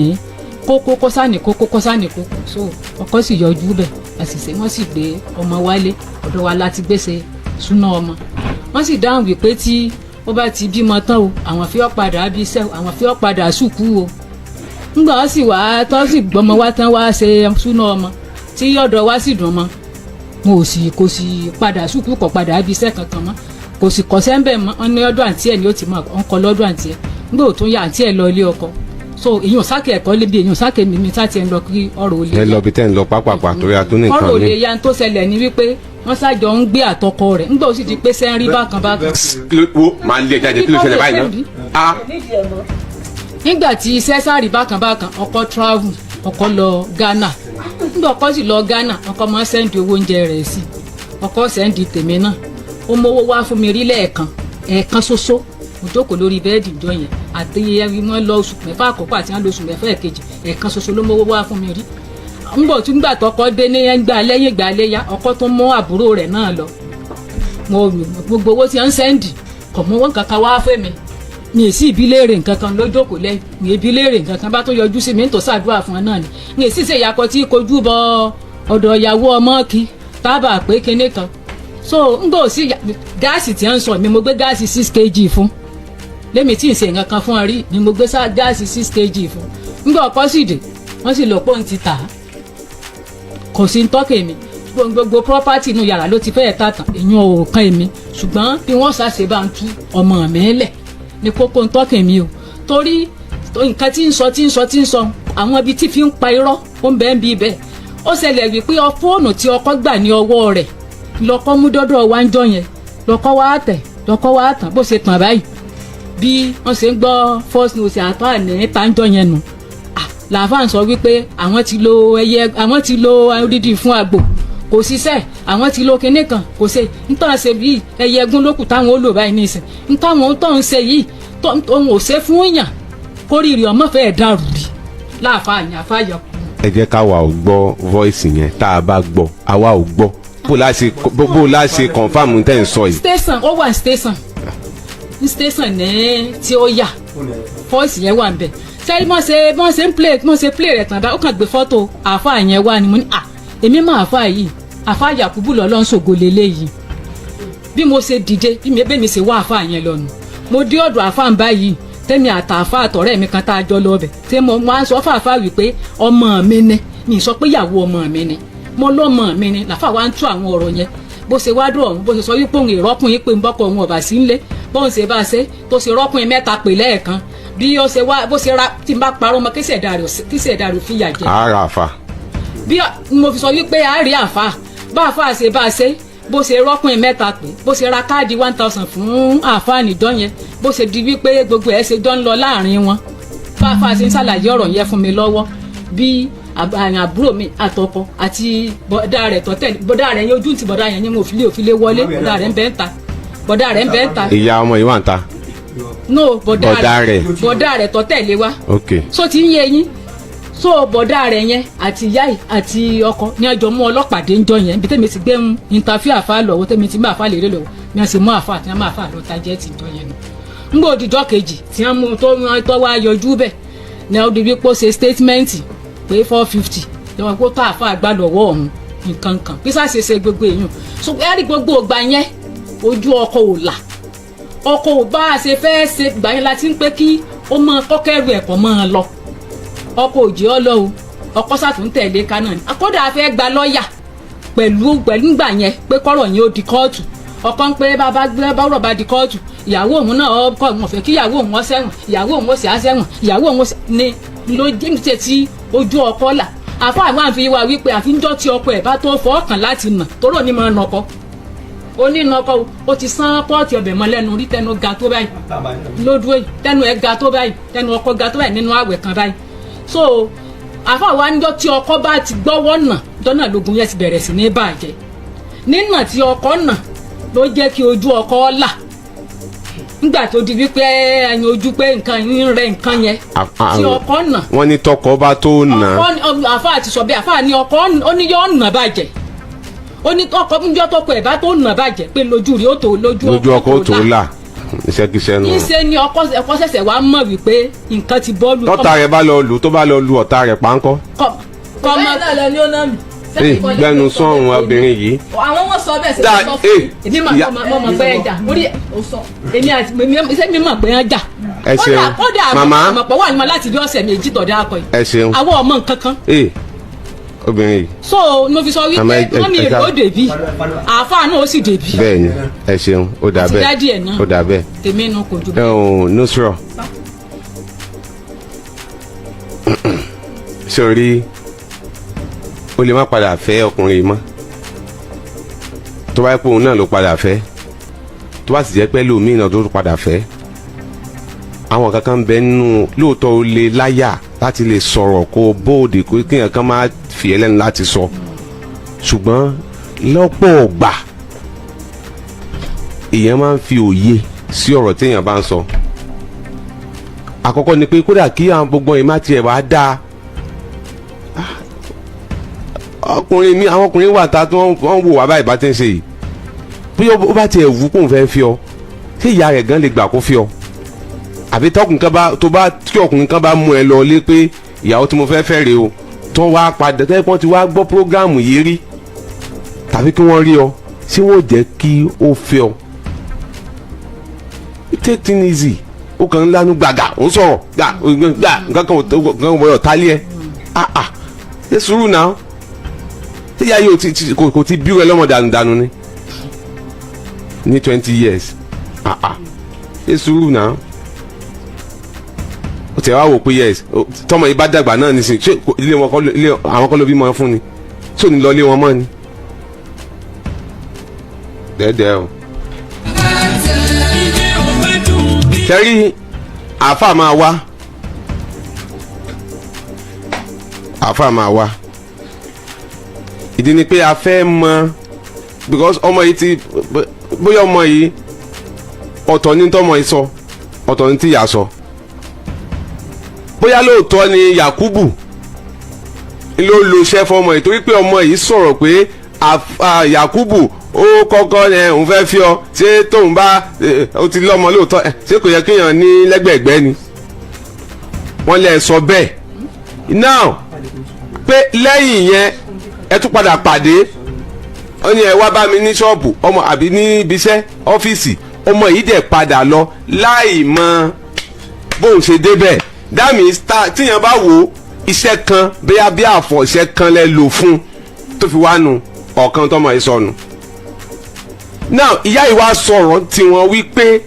kókó kọ́sánì kókó kọ́sánì kókó so ọkọ sì yọjú bẹ̀ àṣìṣe wọ́n sì gbé ọmọ wálé ọ̀dọ̀ wa láti gbèsè súná ọmọ wọ́n sì dáhùn wípé tí ó bá ti bímọ tán o àwọn fi ọ́ padà bí iṣẹ́ àwọn fi ọ́ padà sùkú o ńgbà wọ́n sì wá tọ́ sì gbọ́mọ wá tán wá ṣe súná ọmọ tí ọ̀dọ̀ wa sì dùn mọ́ kò sì padà sùkú kò padà bí iṣẹ́ kankan mọ́ kò sì kọ́ sẹ́ńbẹ̀ mọ́ ọ́n ní ọdún àǹtí ẹ̀ ni ó ti mọ̀ ọ́n kọ́ lọ́dún àǹtí ẹ̀ ńgbà ò tún yà àǹtí ẹ̀ lọ ilé ọkọ so èyàn sáké ẹ̀kọ́ lébi èyàn sáké mímí tá ti ẹ̀ ń lọ kí ọ̀rọ̀ olè ẹ lọ bí tẹ́ ń lọ pápápá torí a tún nìkan ní. ọ̀rọ̀ olè ya tó ṣẹlẹ̀ ní wípé wọ́n ṣàjọ ń gbé àtọkọ rẹ̀ ńgbà ó sì di pé sẹ́ńrí bákan bákan. wo máa lé jáde kí ló ṣẹlẹ̀ báyìí náà. nígbà tí iṣẹ́ sáré bákan bákan ọkọ travel ọkọ lọ Ghana nígbà ọkọ sì lọ Ghana ọkọ máa sẹ́ndì owó oúnjẹ rẹ̀ sí ọkọ sẹ́ndì tèmi náà ó mówó wá fún mi rí lẹ́ẹ̀kan ṣoṣo mo jókòó lórí bẹ́ẹ̀dì ìjọ yẹn àti ẹ̀rí wọn lọ oṣù 6 àkọ́kọ́ àti wọn lọ oṣù 6 ẹ̀kejì ẹ̀ẹ̀kan ṣoṣo ló mówó wá fún mi rí ńgbà tí ńgbà tọkọ dé ní ẹgbà lẹ́yìn ìgbà léyà ọkọ tó mú àbúrò rẹ̀ náà lọ mo gbogbo owó tí wọ́n ń sẹ́ndì kò mú wọn kankan wá fẹ́ mi mi ì sí ìbí léèrè nǹkan kan lójókòó lẹ́yìn mi ìbí léèrè nǹkan kan bá tó yọjú sí mi ń tó ṣàdúrà fún ẹ náà ni mi ì sì ṣe ìyàkọ tí kojú bọ ọ̀dọ̀ ìyàwó ọmọ kí tábà pé kinní kan so ńgbà sí gáàsì tí wọ́n ń sọ mi mo gbé gáàsì 6 kg fún lẹ́mi tí ì ṣe nǹkan kan fún ọ rí ni mo gbé gáàsì 6 kg fún ńgbà ọkọ sì dé wọ́n sì lọ pọ́ùn ti tà á kò sí ń tọ́kẹ̀ mi gbogbo property inú yàrá ló ti fẹ́ẹ̀ tàtàn èèyàn ò kan èmi ṣùgbọ́n bí wọ́n ṣàṣe bá ń tú ọmọ mi lẹ̀ ní kókó ń tọ́kẹ̀ mi o torí nǹkan tí ń sọ àwọn ibi tí fi ń pa irọ́ ó ń bẹ́ẹ̀ bí bẹ́ẹ̀ ó ṣẹlẹ̀ wípé fóònù tí ọkọ gbà ní ọwọ́ rẹ̀ lọ́kọ́ mú dọ́dọ̀ wá ń jọ yẹn lọ́kọ́ wá tàn bó ṣe tàn báyìí bí wọ́n ṣe ń gbọ́ first news àtọ́ àní tàǹjọ́ yẹn nù làáfàá sọ wípé àwọn ti lo odidi fún àgbò kò ṣiṣẹ́ àwọn ti lo kinní kan kò ṣe nítorí ṣe bí ẹyẹ ẹgún lókù táwọn ó lò báyìí nísìn nítorí tó ń ṣe yìí tóun ò ṣe fún yàn kórìírí ọmọ fẹ́ẹ́ dàrú rí láàfàá yẹn àfàá yọ. ẹ jẹ́ káwa ò gbọ́ voice yẹn tá a bá gbọ́ àwa ò gbọ́ bó la ṣe confam tẹ́ ń sọ yìí. station ó wà station ní tí ó yà voice yẹn wà ń bẹ̀ sẹ́yìn mọ̀ ṣe ń play rẹ̀ tàn bá ó kàn gbé fọ́tò àáfàá yẹn wá ni mo ní èmi máa àáfàá yìí àáfàá Yakubu lọ́lọ́ ń ṣògo lélẹ́yìí bí mo ṣe dìde bí mi ṣe wá àáfàá yẹn lọ́nu mo dé ọ̀dọ̀ àáfàá báyìí tẹ́mi àtàáfàá àtọ̀rẹ́ mi kan tá a jọ lọ bẹ̀ tí mo máa ń sọ fàáfàá wípé ọmọ mi ni mi sọ pé ìyàwó ọmọ mi ni mo lọ́mọ mi ni làfàá wa ń tú àwọn ọ̀rọ̀ yẹn bó ṣe wá dùn ọ̀hún bó ṣe sọ wípé òun ìrọ́kùnrin pé ń bọ́kọ̀ òun ọ̀bà sí ńlé bóun ṣe bá ṣe tó ṣe rọ́kùnrin 3 pè lẹ́ẹ̀kan bí ó ṣe wá bó ṣe ra tí n bá parọ́ mọ́ kí ṣẹ̀dá rẹ̀ fi yà jẹ́. ara àfa. bí mo fi sọ wípé a rí àfa bá àfa ṣe bá ṣe bó ṣe rọ́kùnrin 3 pè bó ṣe ra káàdì 1000 fún àfa nìjọ́ yẹn bó ṣe di wípé gbogbo ẹ̀ ṣe jọ ń lọ láàrin wọn bá àfa ṣe ń ṣàlàyé ọ̀rọ̀ yẹn fún mi lọ́wọ́ bí àbúrò mi àtọkọ àti bọ̀dá rẹ̀ tọ́tẹ̀ bọ̀dá rẹ̀ yẹn ojú ti bọ̀dá yẹn mo òfìlé wọlé bọ̀dá rẹ̀ ń bẹ́ ń ta ìyá ọmọ yìí wà ń ta. no bọ̀dá rẹ̀ tó tẹ̀lé wa so ti ń yé yín so bọ̀dá rẹ̀ yẹn àti ìyá àti ọkọ ní ọjọ́ mú ọlọ́pàá dé ń jọ yẹn ibi tẹ́mi ti gbé ń interview àfa lọ́wọ́ tẹ́mi ti mú àfa lérè lọ́wọ́ ní wọ́n sì mú àfa àti wọ́n mú àfa lọ́wọ́ tajẹ́ ti jọ yẹn nù. ń gbọ́ òdìjọ́ kejì tí wọ́n mú tó wá yọjú bẹ̀ ní ọdún bí pọ́ ṣe statement pé 450 lọ́wọ́ kó tó àfa àgbà lọ́wọ́ ọ̀hún nǹkan kan bí sáà ṣe gbogbo èèyàn so ẹ̀rí gbogbo ògbà yẹn ojú ọkọ ò là ọkọ ò bá a ṣe fẹ́ ṣe gbà yín láti ń pé kí ó mọ kọ́kẹ́rù ẹ̀kọ́ mọ́ ọ lọ ọkọ òjì ọ lọ o ọkọ sàtúntẹ̀lé kanáà ni akọ́dà fẹ́ gba lọ́ọ̀yà pẹ̀lú gbà yẹn pé kọ́rọ̀ yẹn ó di kóòtù ọkọ ń pé bàbá bọ́rọ̀ bá di kóòtù ìyàwó òun náà ọkọ òun fẹ́ kí ìyàwó òun ṣẹ̀wọ̀n ìyàwó òun sì á ṣẹ̀wọ̀n ìyàwó òun ni ló jẹ́ ti ojú ọkọ là àfọ àwọn àfi wá wípé àfíjọ́ tí ọkọ ẹ̀ bá tó fọ́ ọkàn láti nà tóró ní máa nà ọkọ onínàkọ ó ti sán pọ́ọ̀tì ọbẹ̀ mọ́ lẹ́nu rí tẹnu ga tó báyìí lódúró yìí tẹnu ẹ̀ ga tó báyìí tẹnu ọkọ ga tó báyìí nínú àwẹ̀ kan báyìí so àfàwọn àníjọ́ tí ọkọ bá ti gbọ́wọ́ nà dọ́nà lógun yẹn ti bẹ̀rẹ̀ sí ní bàjẹ́ nínà tí ọkọ nà ló jẹ́ kí ojú ọkọ là nígbà tó di wípé ẹyin ojú pé nǹkan yín rẹ nǹkan yẹn tí ọkọ nà. wọ́n ní tọkọ bá tó nà. àfa àti sọ bẹ́ẹ̀ àfa ní ọkọ ó ní yọ nà bàjẹ́ ó ní ọkọ níjọ́ tọkọ ẹ̀ bá tó nà bàjẹ́ pé lójú rí ó tó lójú ọkọ tó là iṣẹ́kíṣẹ́ nù. níṣẹ́ ni ọkọ ṣẹ̀ṣẹ̀ wá mọ̀ wípé nǹkan ti bọ́ lu. tọ́ta rẹ̀ bá lọ lù tó bá lọ lu ọ̀tá rẹ̀ pánkọ́. kọ́mọ náà lọ ní ó ná mi. gbẹnu sọrùn obìnrin yìí. àwọn wọn sọ bẹ́ẹ̀ sẹ́yìn sọ fún mi. èmi mọ̀ pé ẹ jà mórí èmi àti mi mọ̀ pé ẹ jà. ẹ ṣeun màmá àmọ̀pọ̀ wà ní ma láti bí ọ̀sẹ̀ méjì tọ̀dá akọ yìí. ẹ ṣeun àwọn ọmọ nǹkan kan. obìnrin yìí. so mo fi sọ wípé wọ́n mi èrè ó dèbí àáfàá náà ó sì dèbí. bẹ́ẹ̀ni ẹ ṣeun ó dà bẹ́ẹ̀ ó dà bẹ́ẹ̀. tèmi inú kò ju bẹ́ẹ̀. Nusra sori o lè má padà fẹ́ ọkùnrin mọ́ tó bá yẹ pé òun náà ló padà fẹ́ tó bá sì jẹ́ pé lómi náà tó padà fẹ́ àwọn kankan ń bẹ nínú lóòótọ́ o lè láyà láti lè sọ̀rọ̀ kó o bóòdì kó kéèyàn kan máa fi ẹlẹ́nu láti sọ ṣùgbọ́n lọ́pọ̀ ọgbà èèyàn máa ń fi òye sí ọ̀rọ̀ téèyàn bá ń sọ àkọ́kọ́ ni pé kódà kí àwọn gbogbo yìí má tiẹ̀ wá dáa ọkùnrin mi àwọn ọkùnrin wà tá wọ́n wò wá báyìí bá ti ń ṣe yìí bí ó bá tiẹ̀ wù kóun fẹ́ fi ọ ṣé ìyá rẹ̀ gan lè gbà kó fi ọ àbí tí ọkùnrin kan bá mú ẹ lọ lé pé ìyàwó tí mo fẹ́ fẹ́ rèé o tó wá padà tẹ́ pọ́n ti wá gbọ́ prógáàmù yìí rí tàbí kí wọ́n rí ọ ṣé wọ́n jẹ́ kí ó fẹ́ ọ take things easy ó kàn ń lánú gbàgà ó ń sọ̀rọ̀ gbà nǹkan kan wọ́n yọ̀ tálí ẹ ṣé sùúrù náà ṣé ìyá yìí kò ti bí rẹ lọ́mọ dànù ní 20 years ṣé sùúrù náà ó tẹ̀ wá wò pé yes tọmọ yìí bá dàgbà náà nísìnyí ṣé ilé àwọn kọ́ ló bí mọ́ fún ni ṣé ò ní lọ ilé wọn mọ́ ni dẹ́ẹ̀dẹ́ o. tẹ́rí àáfàá máa wá ìdí ni pé a fẹ́ mọ̀ because ọmọ yìí ti bóyá ọmọ yìí ọ̀tọ̀ ní tọ́mọ yìí sọ ọ̀tọ̀ ní tíyà sọ bóyá lóòótọ́ ni Yakubu ló lo iṣẹ́ fọmọ yìí torí pé ọmọ yìí sọ̀rọ̀ pé Yakubu ó kọ́kọ́ ẹ̀ òun fẹ́ fi ọ ṣé tóun bá ó ti lọ́mọ lóòótọ́ ṣé kò yẹ kéèyàn ní lẹ́gbẹ̀ẹ́gbẹ́ ni wọ́n lè sọ bẹ́ẹ̀ now pé lẹ́yìn yẹn ẹ tún padà pàdé ó ní ẹ wá bá mi ní ṣọ́ọ̀bù ọmọ àbí ní ibiṣẹ́ ọ́fíìsì ọmọ yìí dẹ̀ padà lọ láì mọ bóun ṣe débẹ̀ that means tíyẹn bá wo iṣẹ́ kan bóyá bí àfọ̀ iṣẹ́ kan lẹ lò fún tó fi wá nu ọ̀kan tọmọ yìí sọnù now ìyá yìí wá sọ̀rọ̀ tiwọn wípé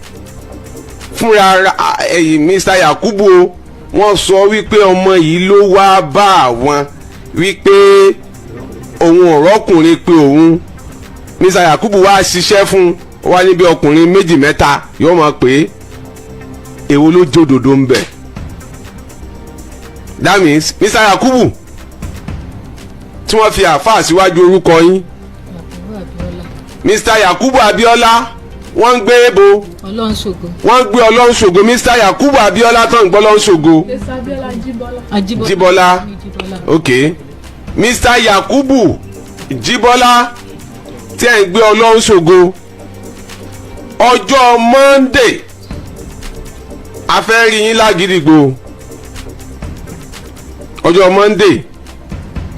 fúnra Mr. Yakubu o wọ́n sọ wípé ọmọ yìí ló wá bá àwọn wípé òun ọ̀rọ̀kùnrin pé òun Mr. Yakubu wá ṣiṣẹ́ fún wa níbi ọkùnrin méjì mẹ́ta yóò mọ̀ pé èwo ló jódodo ń bẹ̀ that means Mr. Yakubu tí wọ́n fi àáfàá síwájú orúkọ yín Mr. Yakubu Abiola wọ́n ń gbé ebo wọ́n ń gbé Ọlọ́runṣògo Mr. Yakubu Abiola tó ń gbọ́ Ọlọ́runṣògo Jíbọ́lá ok Mr. Yakubu Jíbọ́lá tí ẹ̀ ń gbé Ọlọ́runṣògo ọjọ́ Monday a fẹ́ rí yín l'Àgídìgbò ọjọ́ Monday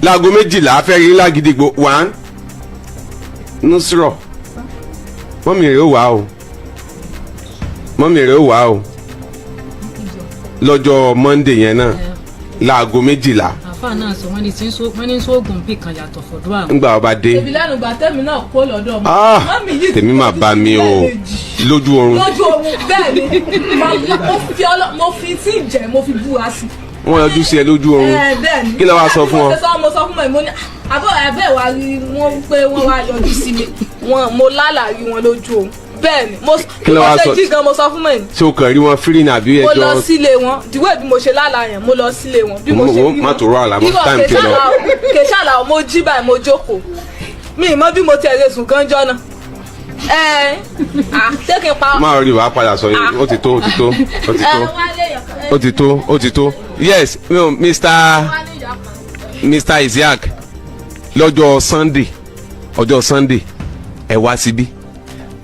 láago 12 a fẹ́ rí yín l'Àgídìgbò 1 Nusra mọ́mì rẹ̀ ó wá o lọ́jọ́ Monday yẹn náà láago 12. àfa náà sọ wọ́n ní sóògùn bí kan yàtọ̀ fọ̀dọ̀ àwọn. ńgbà ọba dé. tèmi lẹ́nu gbà tèmi náà kó lọ́dọ̀ mọ́. tèmi máa bá mi o lójú oorun. bẹ́ẹ̀ ni mo fi tí ì jẹ́ mo fi búra sí. wọ́n yọjú sí ẹ lójú oorun kí ló wá sọ fún ọ. mo sọ fún mi ní àbọ̀ ẹ̀bẹ̀ wa rí wọn pé wọ́n wá yọjú sí mi mo lálàá rí wọn lójú oorun bẹ́ẹ̀ ni mo ṣe jí gan mo sọ fún mi. ṣé o kàn rí wọn fírì nàbí ẹjọ́. mo lọ sílé wọn dìwé bí mo ṣe lálàá yẹn mo lọ sílé wọn bí mo ṣe rí wọn. má tó rọ àlàmọ́ táìmù ti lọ. kèsàlà mo jí báyìí mo jókòó mi ì mọ bí mo ti ẹ̀rẹ̀ sùn gánjọ́ náà ṣé kí n pa. máa rí wàá padà sọ yìí ó ti tó ó ti tó yes Mr. Isiaq lọ́jọ́ Sunday ẹ wá síbí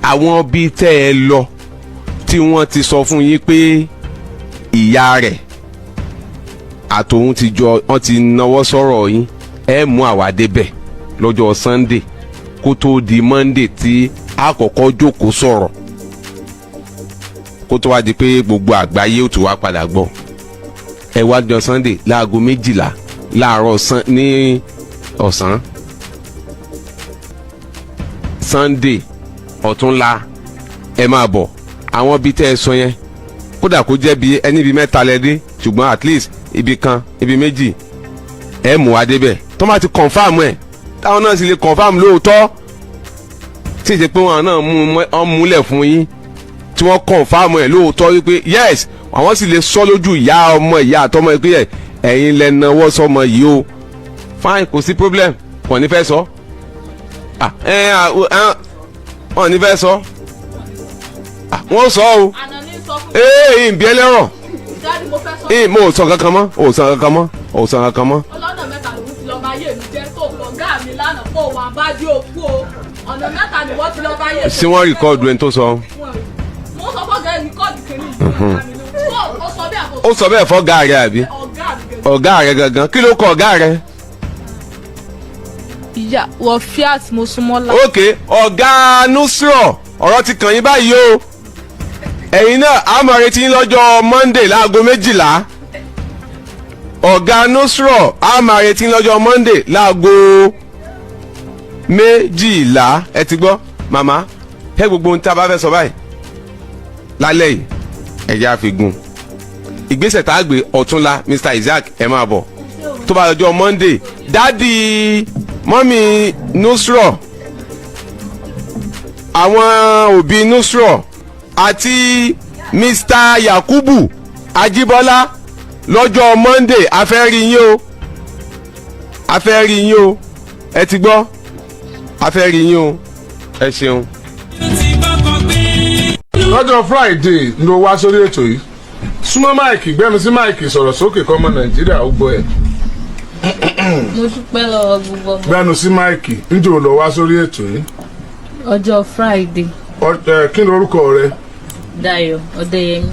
àwọn bíi tẹ́ ẹ lọ tí wọ́n ti sọ fún yín pé ìyá rẹ̀ àtòun ti jọ wọ́n ti náwó sọ̀rọ̀ yín ẹ mú àwa débẹ̀ lọ́jọ́ Sunday kó tó di Monday tí a kọ́kọ́ jókòó sọ̀rọ̀ kó tó wá di pé gbogbo àgbáyé ó tún wá padà gbọ́ ẹ wá jọ Sunday láago 12 láàárọ̀ ní ọ̀sán Sunday ọ̀túnla ẹ máa bọ̀ àwọn bíi tẹ́ ẹ sọ yẹn kódà kó jẹ́ bíi ẹni bíi 3 lẹ́dí ṣùgbọ́n at least ibi kan ibi 2 ẹ mú wa débẹ̀ tó máa ti confam ẹ̀ táwọn náà sì lè confam lóòótọ́ tí ìṣe pé wọn náà múlẹ̀ fún yín tí wọ́n confam ẹ̀ lóòótọ́ wípé yes àwọn sì lè sọ lójú ìyá ọmọ ìyá àtọmọ ẹ pé ẹ̀yin lẹ náwó sọmọ yìí o fine kò sí problem wọ́n ní fẹ́ sọ wọ́n ní fẹ́ sọ wọ́n sọ o ìbí ẹlẹ́rọ̀ mo sọ kankan mọ́ ọlọ́nà mẹ́ta ló ti lọ bá yé mi jẹ́ tó ọ̀gá mi lánàá kó wà bá dé òkú o ọ̀nà mẹ́ta ni wọ́n ti lọ bá yé mi. ṣé wọ́n rìkọ́ọ̀dù ẹni tó sọ. mo sọ fọ́gà ẹni kọ́ọ̀dù kìíní ó sọ bẹ́ẹ̀ fọ́gà rẹ̀ àbí ọ̀gá rẹ̀ gangan kí ló kọ ọ̀gá rẹ̀. ìyá Rọfíàt Mosúnmọ́lá. ok ọ̀gá Nusrọ̀ ọ̀rọ̀ ti kàn yín báyìí o ẹ̀yin náà a máa retí yín lọ́jọ́ Monday láago 12 ọ̀gá Nusrọ̀ a máa retí yín lọ́jọ́ Monday láago 12 ẹ ti gbọ́ màmá ẹ gbogbo ohun tí a bá fẹ́ sọ báyìí lálẹ́ yìí ẹ̀jẹ̀ àfigun ìgbésẹ̀ tá a gbé ọ̀túnla Mr. Isiaq ẹ máa bọ̀ tó bá lọ́jọ́ Monday dádì mọ́mì Nusrọ̀ àwọn òbí Nusrọ̀ àti Mr. Yakubu Ajibola lọ́jọ́ Monday a fẹ́ rí yín o ẹ ti gbọ́ a fẹ́ rí yín o ẹ ṣeun. lọ́jọ́ Friday ló wá sórí ètò yìí súnmọ́ máìkì gbẹ́mi sí máìkì sọ̀rọ̀ sókè kọ́mọ Nàìjíríà ó gbọ́ ẹ̀. mo dúpẹ́ lọ́wọ́ gbogbo ọmọ. gbẹ́nu sí máìkì níjó ló wá sórí ètò yìí. ọjọ́ Friday. kí ni orúkọ rẹ. Dayọ̀ Ọdẹ́yẹmí.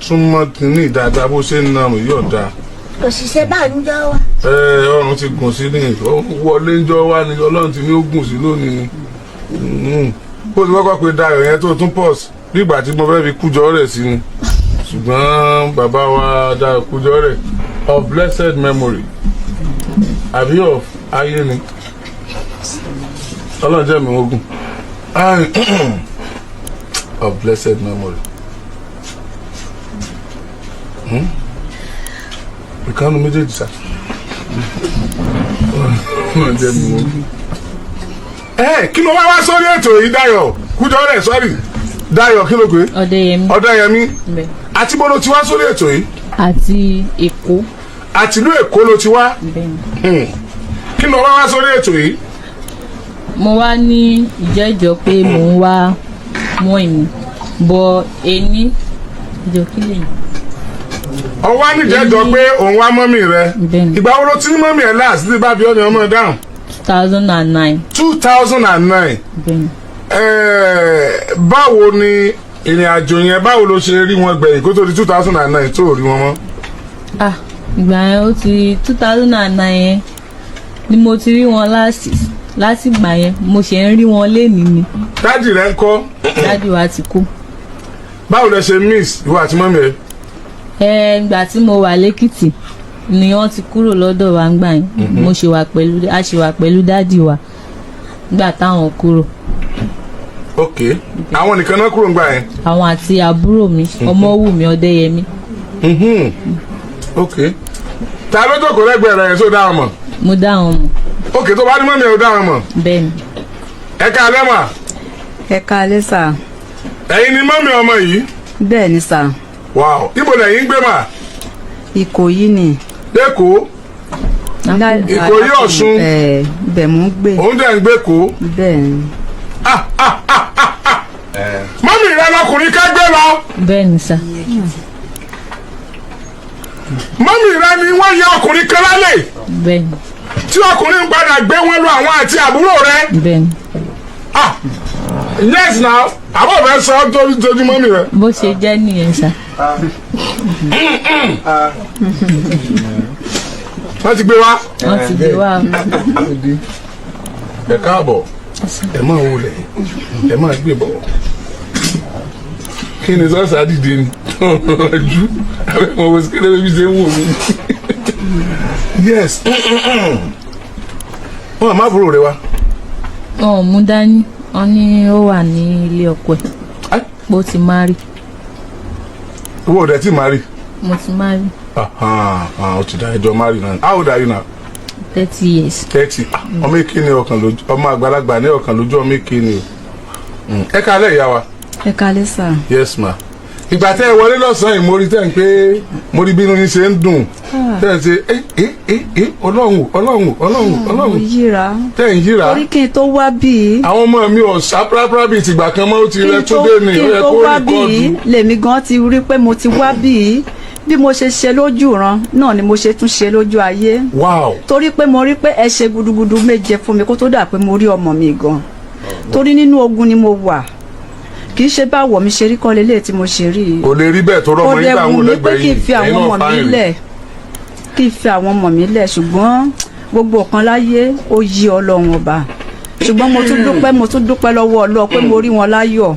súnmọ́ ní ìdáadáa bó ṣe ń nà mí yóò dáa. òṣìṣẹ́ bá ń jọ wá. ọrùn ti gùn sí ní wọlé ń jọ wá ní Ọlọ́run ti ní ó gùn sí lónìí ni bó ti kọ́kọ́ pé Dayọ̀ yẹn tó tún pọ̀ sí nígbà tí mo fẹ́ fi kújọ rẹ̀ sí ni ṣùgbọ́n bàbá wa Dayọ̀ kújọ rẹ̀ of blessed memory àbí of ayé ni Ọlọ́run jẹ́ mi ogun of blessed memory. ìkànnì méjèèjì sá Ọlọ́run jẹ́ mi ogun. Kí ló wá sórí ètò yìí Dayọ̀ kújọ rẹ̀ sọ́rí Dayọ̀ kí ló pé. Ọdẹ́yẹmí àti bó ló ti wá sórí ètò yìí. àti Èkó. àti ìlú Èkó ló ti wá. kí ló wá sórí ètò yìí. mo wá ní ìjẹ́jọ́ pé mò ń wá mọ́ ẹ̀mí bọ ẹni ìjọ kí lè. ọwọ́ á níjẹ́jọ́ pé òun wá mọ́mì rẹ ìgbà wo ló ti ní mọ́mì ẹ̀ láàsì tí bá bí ọ́ ni ọmọ dáhùn. 2009. 2009. báwo ni ìrìn àjò yẹn báwo ló ṣe rí wọn gbẹ̀yìn kó tó di 2009 tó rí wọn mọ́. ìgbà yẹn ó ti 2009 yẹn ni mo ti rí wọn láti gbà yẹn mo ṣe ń rí wọn lénìí ni. dádì rẹ ń kọ́. dádì wa ti kú. báwo lẹ ṣe miss ìwọ àti mọ́mì ẹ. ìgbà tí mo wà lẹ́kìtì ni wọ́n ti kúrò lọ́dọ̀ wa ń gbà yẹn mo ṣe wà pẹ̀lú dádì wa nígbà táwọn kúrò. ok àwọn nìkan náà kúrò ń gbà yẹn. àwọn àti àbúrò mi Ọmọwùmí Ọdẹ́yẹmí. ok ta ló jókòó lẹ́gbẹ̀ẹ́ rẹ̀ yẹn tó dá wọn mọ̀. mo dá wọn mọ̀. ok tó bá ní mọ́mì ẹ̀ ó dá wọn mọ̀. bẹ́ẹ̀ni. ẹ káalẹ́ mà. ẹ káalẹ́ sà. ẹ̀yin ni mọ́mì ọmọ yìí. bẹ́ẹ̀ni sà. wow ibo lẹ́yìn ń gbé mà. Ìkòyí ni. lẹ́kọ̀ọ́. Ìkòyí Ọ̀ṣun. bẹ́ẹ̀ mò ń gbé. òun dẹ̀ ń gbé kó. bẹ́ẹ̀ni. mọ́mì rẹ lọkùnrin kẹ́gbẹ́ lọ. bẹ́ẹ̀ ni sà. mọ́mì rẹ ni wọ́n yẹ ọkùnrin kan lálẹ́. bẹ́ẹ̀ ni. tí ọkùnrin padà gbé wọn lọ àwọn àti àbúrò rẹ. bẹ́ẹ̀ ni. yes now àbọ̀ bẹ́ẹ̀ sọ torí mọ́mì rẹ. bó ṣe jẹ́ nìyẹn sà. wọ́n ti gbé wá. wọ́n ti gbé wá. ẹ káàbọ̀ ẹ máa wọlé ẹ máa gbé bọ̀ kí ni sọ́ọ̀sì àdìdì ni ojú àbẹ̀mọ̀ wọ́n sì kéde bí ṣe ń wò mí. yes wọn àmọ́ àbúrò rẹ wá. wọn ò mú dání wọn ní ó wà ní ilé ọkọ ẹ pé ó ti márì. owó ọ̀dẹ̀ tí márì. mo ti márì. ó ti dá ẹjọ́ márì náà. how old are you now? 30 years. 30 ọmọ èké ni ọkàn lójú ọmọ àgbàlagbà ní ọkàn lójú ọmọ èké ni o. ẹ kálẹ̀ ìyá wa. ẹ kálẹ̀ sà. yes ma. ìgbà tẹ́ ẹ wọlé lọ́sàn-án yìí mo rí tẹ́ ń pé mo rí bínú yín ṣe ń dùn tẹ́ ẹ ṣe ọlọ́run yíra tẹ́ ń yíra. torí kí n tó wá bíi. àwọn ọmọ mi ò sáprápra bíi tìgbà kan mọ́ ó ti rẹ tó dé ní ó yẹ kó rí kọ́ọ̀dù. lèmi gan ti rí pé mo ti wá bíi bí mo ṣe ṣe lójú ran náà ni mo ṣe tún ṣe lójú ayé. wow. torí pé mo rí pé ẹ ṣe gudugudu méje fún mi kó tó dà pé mo rí ọmọ mi gan torí nínú ogun ni mo wà kì í ṣe báwọ̀ mi ṣe rí kọ́ lélẹ̀ tí mo ṣe rí i. kò lè rí bẹ́ẹ̀ tó rọ́mọ yín táwọn olẹ́gbẹ̀ẹ́ yìí ẹ̀yin náà fáyìn rẹ̀. kí n fi àwọn ọmọ mi lẹ̀ ṣùgbọ́n gbogbo kan láyé ó yí Ọlọ́run ọba ṣùgbọ́n mo tún dúpẹ́ lọ́wọ́ Ọlọ́run pé mo rí wọn láyọ̀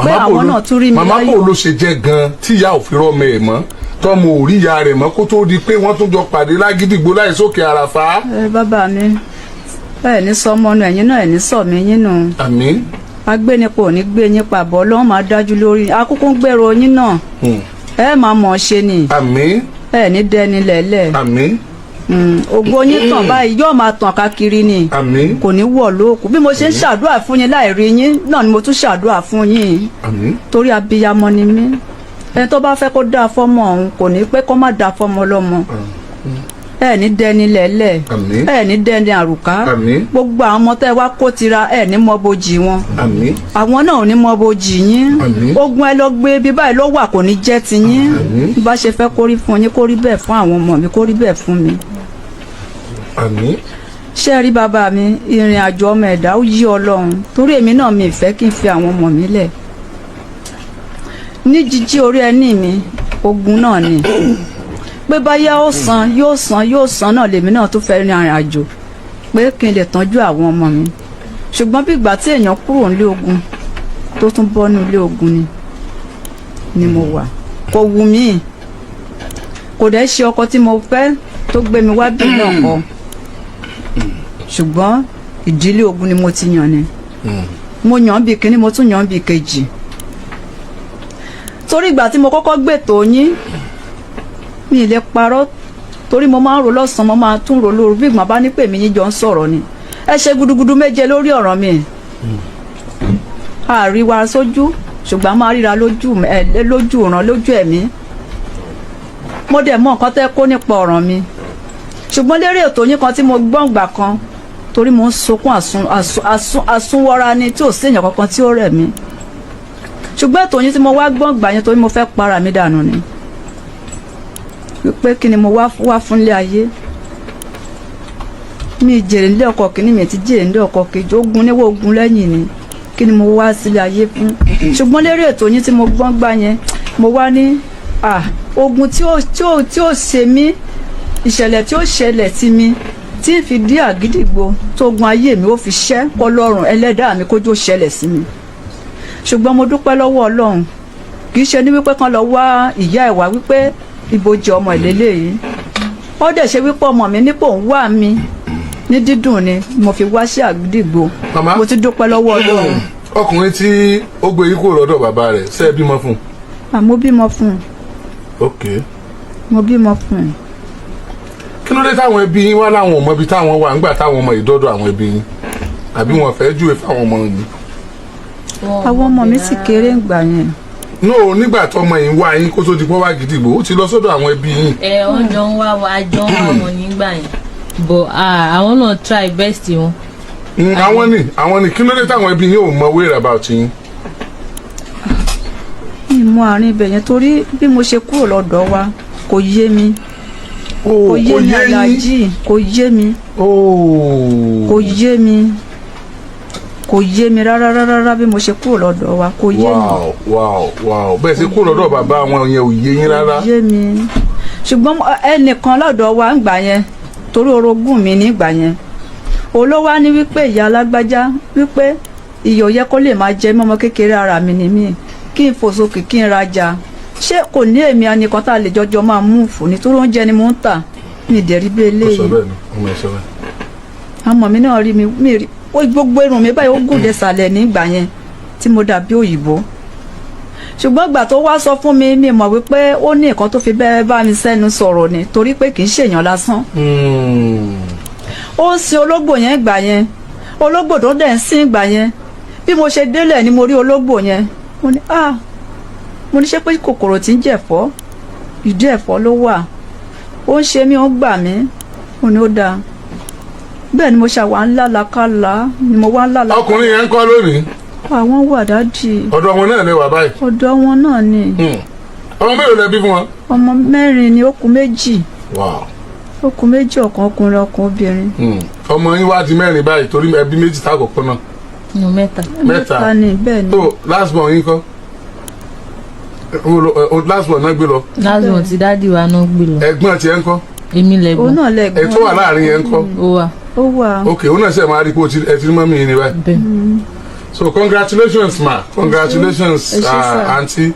pé àwọn náà tún rí mi láyọ̀. màmá kò ló ṣe jẹ́ gan tí ìyá ò fi rọ́mọ ẹ̀ mọ́ tọ́mọ ò rí ìyá rẹ̀ mọ́ kó tó di pé wọ́n tún jọ pàdé lágídìgbò láì sókè àràfà. bàbá mi ẹ ní sọmọnù ẹ̀yin náà ẹ ní sọ mí yín nù. àmín. agbénipo ò ní gbé yín pàbọ̀ Ọlọ́run máa dájú lórí akókó ń gbèrò yín náà ẹ máa mọ̀ ọ́ ṣe ni. àmín. ẹ ní dẹni lẹ́lẹ̀. àmín. ògo yín tàn báyìí yóò máa tàn káàkiri ni. àmín. kò ní wọ̀ lóòkù bí mo ṣe ń ṣàdúrà fún yín láì rí yín náà ni mo tún ṣàdúrà fún yín. àmín. torí abiyamọ ni mí ẹni tó bá fẹ́ kó dáa fọ́mọ òun kò ní pẹ́ kó má dáa fọ́mọ lọ́mọ. ẹ ní dẹni lẹ́lẹ̀ ẹ ní dẹni àrùká gbogbo àwọn ọmọ tẹ́ wá kó tira ẹ ní mọ bojì wọn àwọn náà ò ní mọ bojì yín ogun ẹ lọ gbé bí báyìí ló wà kò ní jẹ́ ti yín bá ṣe fẹ́ kórí fún yín kórí bẹ́ẹ̀ fún àwọn ọmọ mi kórí bẹ́ẹ̀ fún mi. ṣé rí bàbá mi ìrìn àjò ọmọ ẹ̀dá ó yí Ọlọ́run torí èmi náà mi ìfẹ́ kí n fi àwọn ọmọ mi lẹ̀ ní jíjí orí ẹní mi ogun náà ni pé báyá ó san náà lèmi náà tó fẹ́ rin àrìn àjò pé kí n lè tọ́jú àwọn ọmọ mi ṣùgbọ́n bí ìgbà tí èèyàn kúrò nílé ogun tó tún bọ́ ní ilé ogun ni mo wà kò wù mí kò dẹ̀ ṣe ọkọ tí mo fẹ́ tó gbé mi wá bí náà kọ́ ṣùgbọ́n ìdílé ogun ni mo ti yàn ni mo yàn bí kíní mo tún yàn bí kejì torí ìgbà tí mo kọ́kọ́ gbètò yín mi ì lè parọ́ torí mo máa ń ro lọ́sàn-án mo máa tún ro lóru bí ìgbà bá ní pè mí yín jọ ń sọ̀rọ̀ ni ẹ ṣe gudugudu méje lórí ọ̀rọ̀ mi àríwá sójú ṣùgbọ́n a máa ríra lójú ìran lójú ẹ̀mí mo dẹ̀ mọ nǹkan tẹ́ kó nípa ọ̀rọ̀ mi ṣùgbọ́n lérí ètò yín kan tí mo gbọ́ ìgbà kan torí mo ń sunkún àsúnwọ́ra ni tí ò sí èèyàn kankan tí ó rẹ̀ mí ṣùgbọ́n ètò yín tí mo wá gbọ́ ìgbà yẹn torí mo fẹ́ para mi dànù ni wípé kí ni mo wá fún ilé ayé mi jèrè nílé ọkọ kìíní mi ti jèrè nílé ọkọ kejì ogun níwọ̀ ogun lẹ́yìn ni kí ni mo wá sílé ayé fún ṣùgbọ́n lérí ètò yín tí mo gbọ́n gbà yẹn mo wá ní ogun tí ó ṣe mí ìṣẹ̀lẹ̀ tí ó ṣẹlẹ̀ sí mi tí n fi dé Àgídìgbò tó gun ayé mi ó fi ṣẹ́ kọlọ́run ẹlẹ́dàá mi kójú ṣẹlẹ̀ sí mi ṣùgbọ́n mo dúpẹ́ lọ́wọ́ Ọlọ́run kì í ṣe ní wípé kan lọ wá ìyá ẹ̀ wá wípé ìbòjì ọmọ ìlélẹ̀ yìí ó dẹ̀ ṣe wípé ọmọ mi nípò ń wá mi ní dídùn ni mo fi wá sí Àgídìgbò mo ti dúpẹ́ lọ́wọ́ Ọlọ́run. ọkùnrin tí ó gbé yín kúrò lọ́dọ̀ bàbá rẹ̀ ṣé ẹ bímọ fún un. mo bímọ fún un. ok. mo bímọ fún un. kí ló dé táwọn ẹbí yín wá láwọn ọmọ ibi táwọn wà nígbà táwọn ọmọ ìdọ́dọ̀ àwọn ẹbí yín àbí wọn fẹ́ júwe fáwọn ọmọ yín. àwọn ọmọ mi sì kéré ń gbà yẹn. no nígbà tó ọmọ yín wá yín kó tó di pọ́ wá Àgídìgbò ó ti lọ sọ́dọ̀ àwọn ẹbí yín. wọ́n jọ ń wá wa jọ ń wá wọn nígbà yẹn but àwọn náà try best wọn àwọn ni kí ló dé táwọn ẹbí yóò mọ wéèrè about yín. ìmọ̀ àárín ibẹ̀ yẹn torí bí mo ṣe kúrò lọ́dọ̀ wa kò yé mi kò yé mi aláàjì kò yé mi kò yé mi kò yé mi rárá bí mo ṣe kúrò lọ́dọ̀ wa kò yé mi. wow bẹ́ẹ̀ ṣe kúrò lọ́dọ̀ bàbá àwọn yẹn ò yé yín rárá. kò yé mi ṣùgbọ́n ẹnìkan lọ́dọ̀ wa ń gbà yẹn torí orogún mi nígbà yẹn olówó á ní wípé ìyá alágbájá wípé ìyọ̀ yẹ kó lè máa jẹ mọ́mọ́ kékeré ara mi ni mí kí n fò sókè kí n rajà ṣé kò ní èmi anìkan tá a lè jọjọ máa mú fún ni torí oúnjẹ ni mò ń tà mi ìdẹ̀rí bí eléyìí. àmọ́ mi náà rí mi rí gbogbo irun mi báyìí ó gùn dé sàlẹ̀ nígbà yẹn tí mo dàbí òyìnbó ṣùgbọ́n ìgbà tó wá sọ fún mi mọ̀ wípé ó ní nǹkan tó fi bẹ́ẹ̀ bá mi sẹ́nu sọ̀rọ̀ ni torí pé kì í ṣèyàn lásán. ó ń sin ológbò yẹn ìgbà yẹn ológbò tó dẹ̀ ń sin ìgbà yẹn bí mo ṣe délẹ̀ ni mo rí ológbò yẹn mo ní ṣé pé kòkòrò tí ń jẹ̀fọ́ ìdí ẹ̀fọ́ ló wà ó ń ṣe mí ó ń gbà mí mo ní ó dáa bẹ́ẹ̀ ni mo ṣàwà ńlá làkàlà ni mo wá ńlá làkàlà. ọkùnrin yẹn ń kọ́ lónìí. àwọn wà dájì. ọ̀dọ̀ wọn náà lè wà báyìí. ọ̀dọ̀ wọn náà ni. ọmọ mélòó lẹ bí fún wọn. ọmọ mẹ́rin ni ó kù méjì. wow. ó kù méjì ọ̀kan ọkùnrin ọ̀kan obìnrin. ọmọ yín wá di mẹ́rin báyìí torí ẹbí méjì tá àkọ́kọ́ náà. mẹ́ta ni bẹ́ẹ̀ ni. tó last born yín kọ́ last born náà gbé lọ. last born ti dáàdi wa náà gbé lọ. ẹ̀gbọ́n tiẹ̀ ń kọ́. èmi lẹ̀gbọ́n. òun náà lẹ̀gbọ́n. ẹ̀ tó wà láàrin yẹn ń kọ́. ó wà. ó wà. ok òun náà ṣe máa rí pé ẹ ti rí mọ́mí yín ni báyìí. so congratulations ma congratulations aunty.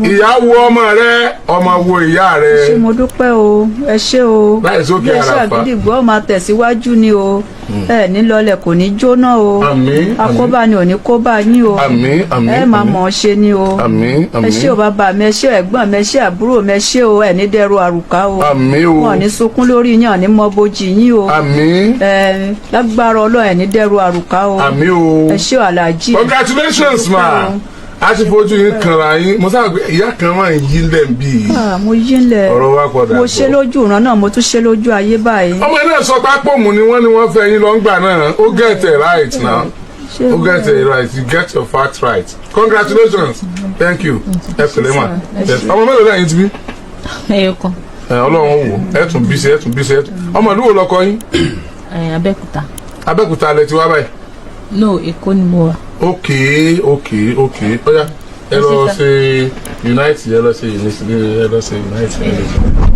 ìyá wo ọmọ rẹ ọmọ wo ìyá rẹ. ẹ ṣé mo dúpẹ́ o ẹ ṣé o. láì sókè ara pa. iléeṣẹ́ Àgídìgbò máa tẹ̀síwájú ni o ẹ ní lọlẹ̀ kò ní jóná o. àmín. akóbá ni ò ní kóbá yín o. àmín àmín. ẹ máa mọ̀ ọ́ ṣe ni o. àmín àmín. ẹ ṣé o bàbá mi ẹ ṣé ẹ̀gbọ́n mi ẹ ṣé àbúrò mi ẹ ṣé o ẹ ní dẹrù àrùká o. àmín o. wọn ò ní sunkún lórí yín ò ní mọ bójì yín o. àmín. lágbára Ọlọ́run ẹ ní dẹrù àrùká o. àmín o. ẹ ṣé o aláàjì. congratulations ma a ti fojú yín kanra yín mo sábà pé ìyá kan máa ń yí lẹ̀ bí. mo yí lẹ̀ ọ̀rọ̀ wa padà bọ̀. mo ṣe lójú ìran náà mo tún ṣe lójú ayé báyìí. ọmọ náà sọ pé àpòmù ni wọ́n fẹ́ yín lọ́ngbà náà ó get it right now ó get it right you get your facts right congratulations thank you ẹ pẹ̀lẹ́ mà ọmọ mélòó náà yín ti bí. ẹyọkan. ọlọ́run wò ẹ tún bí ṣe ẹ tún bí ṣe ẹ tún ọmọ ìlú wo lọkọ yín. Abẹ́òkúta. Abẹ́òkúta lẹ ti wá báyìí. no Èkó ni mo wà. ok ọ̀yá ẹ lọ ṣe unite ẹ lọ ṣe unite.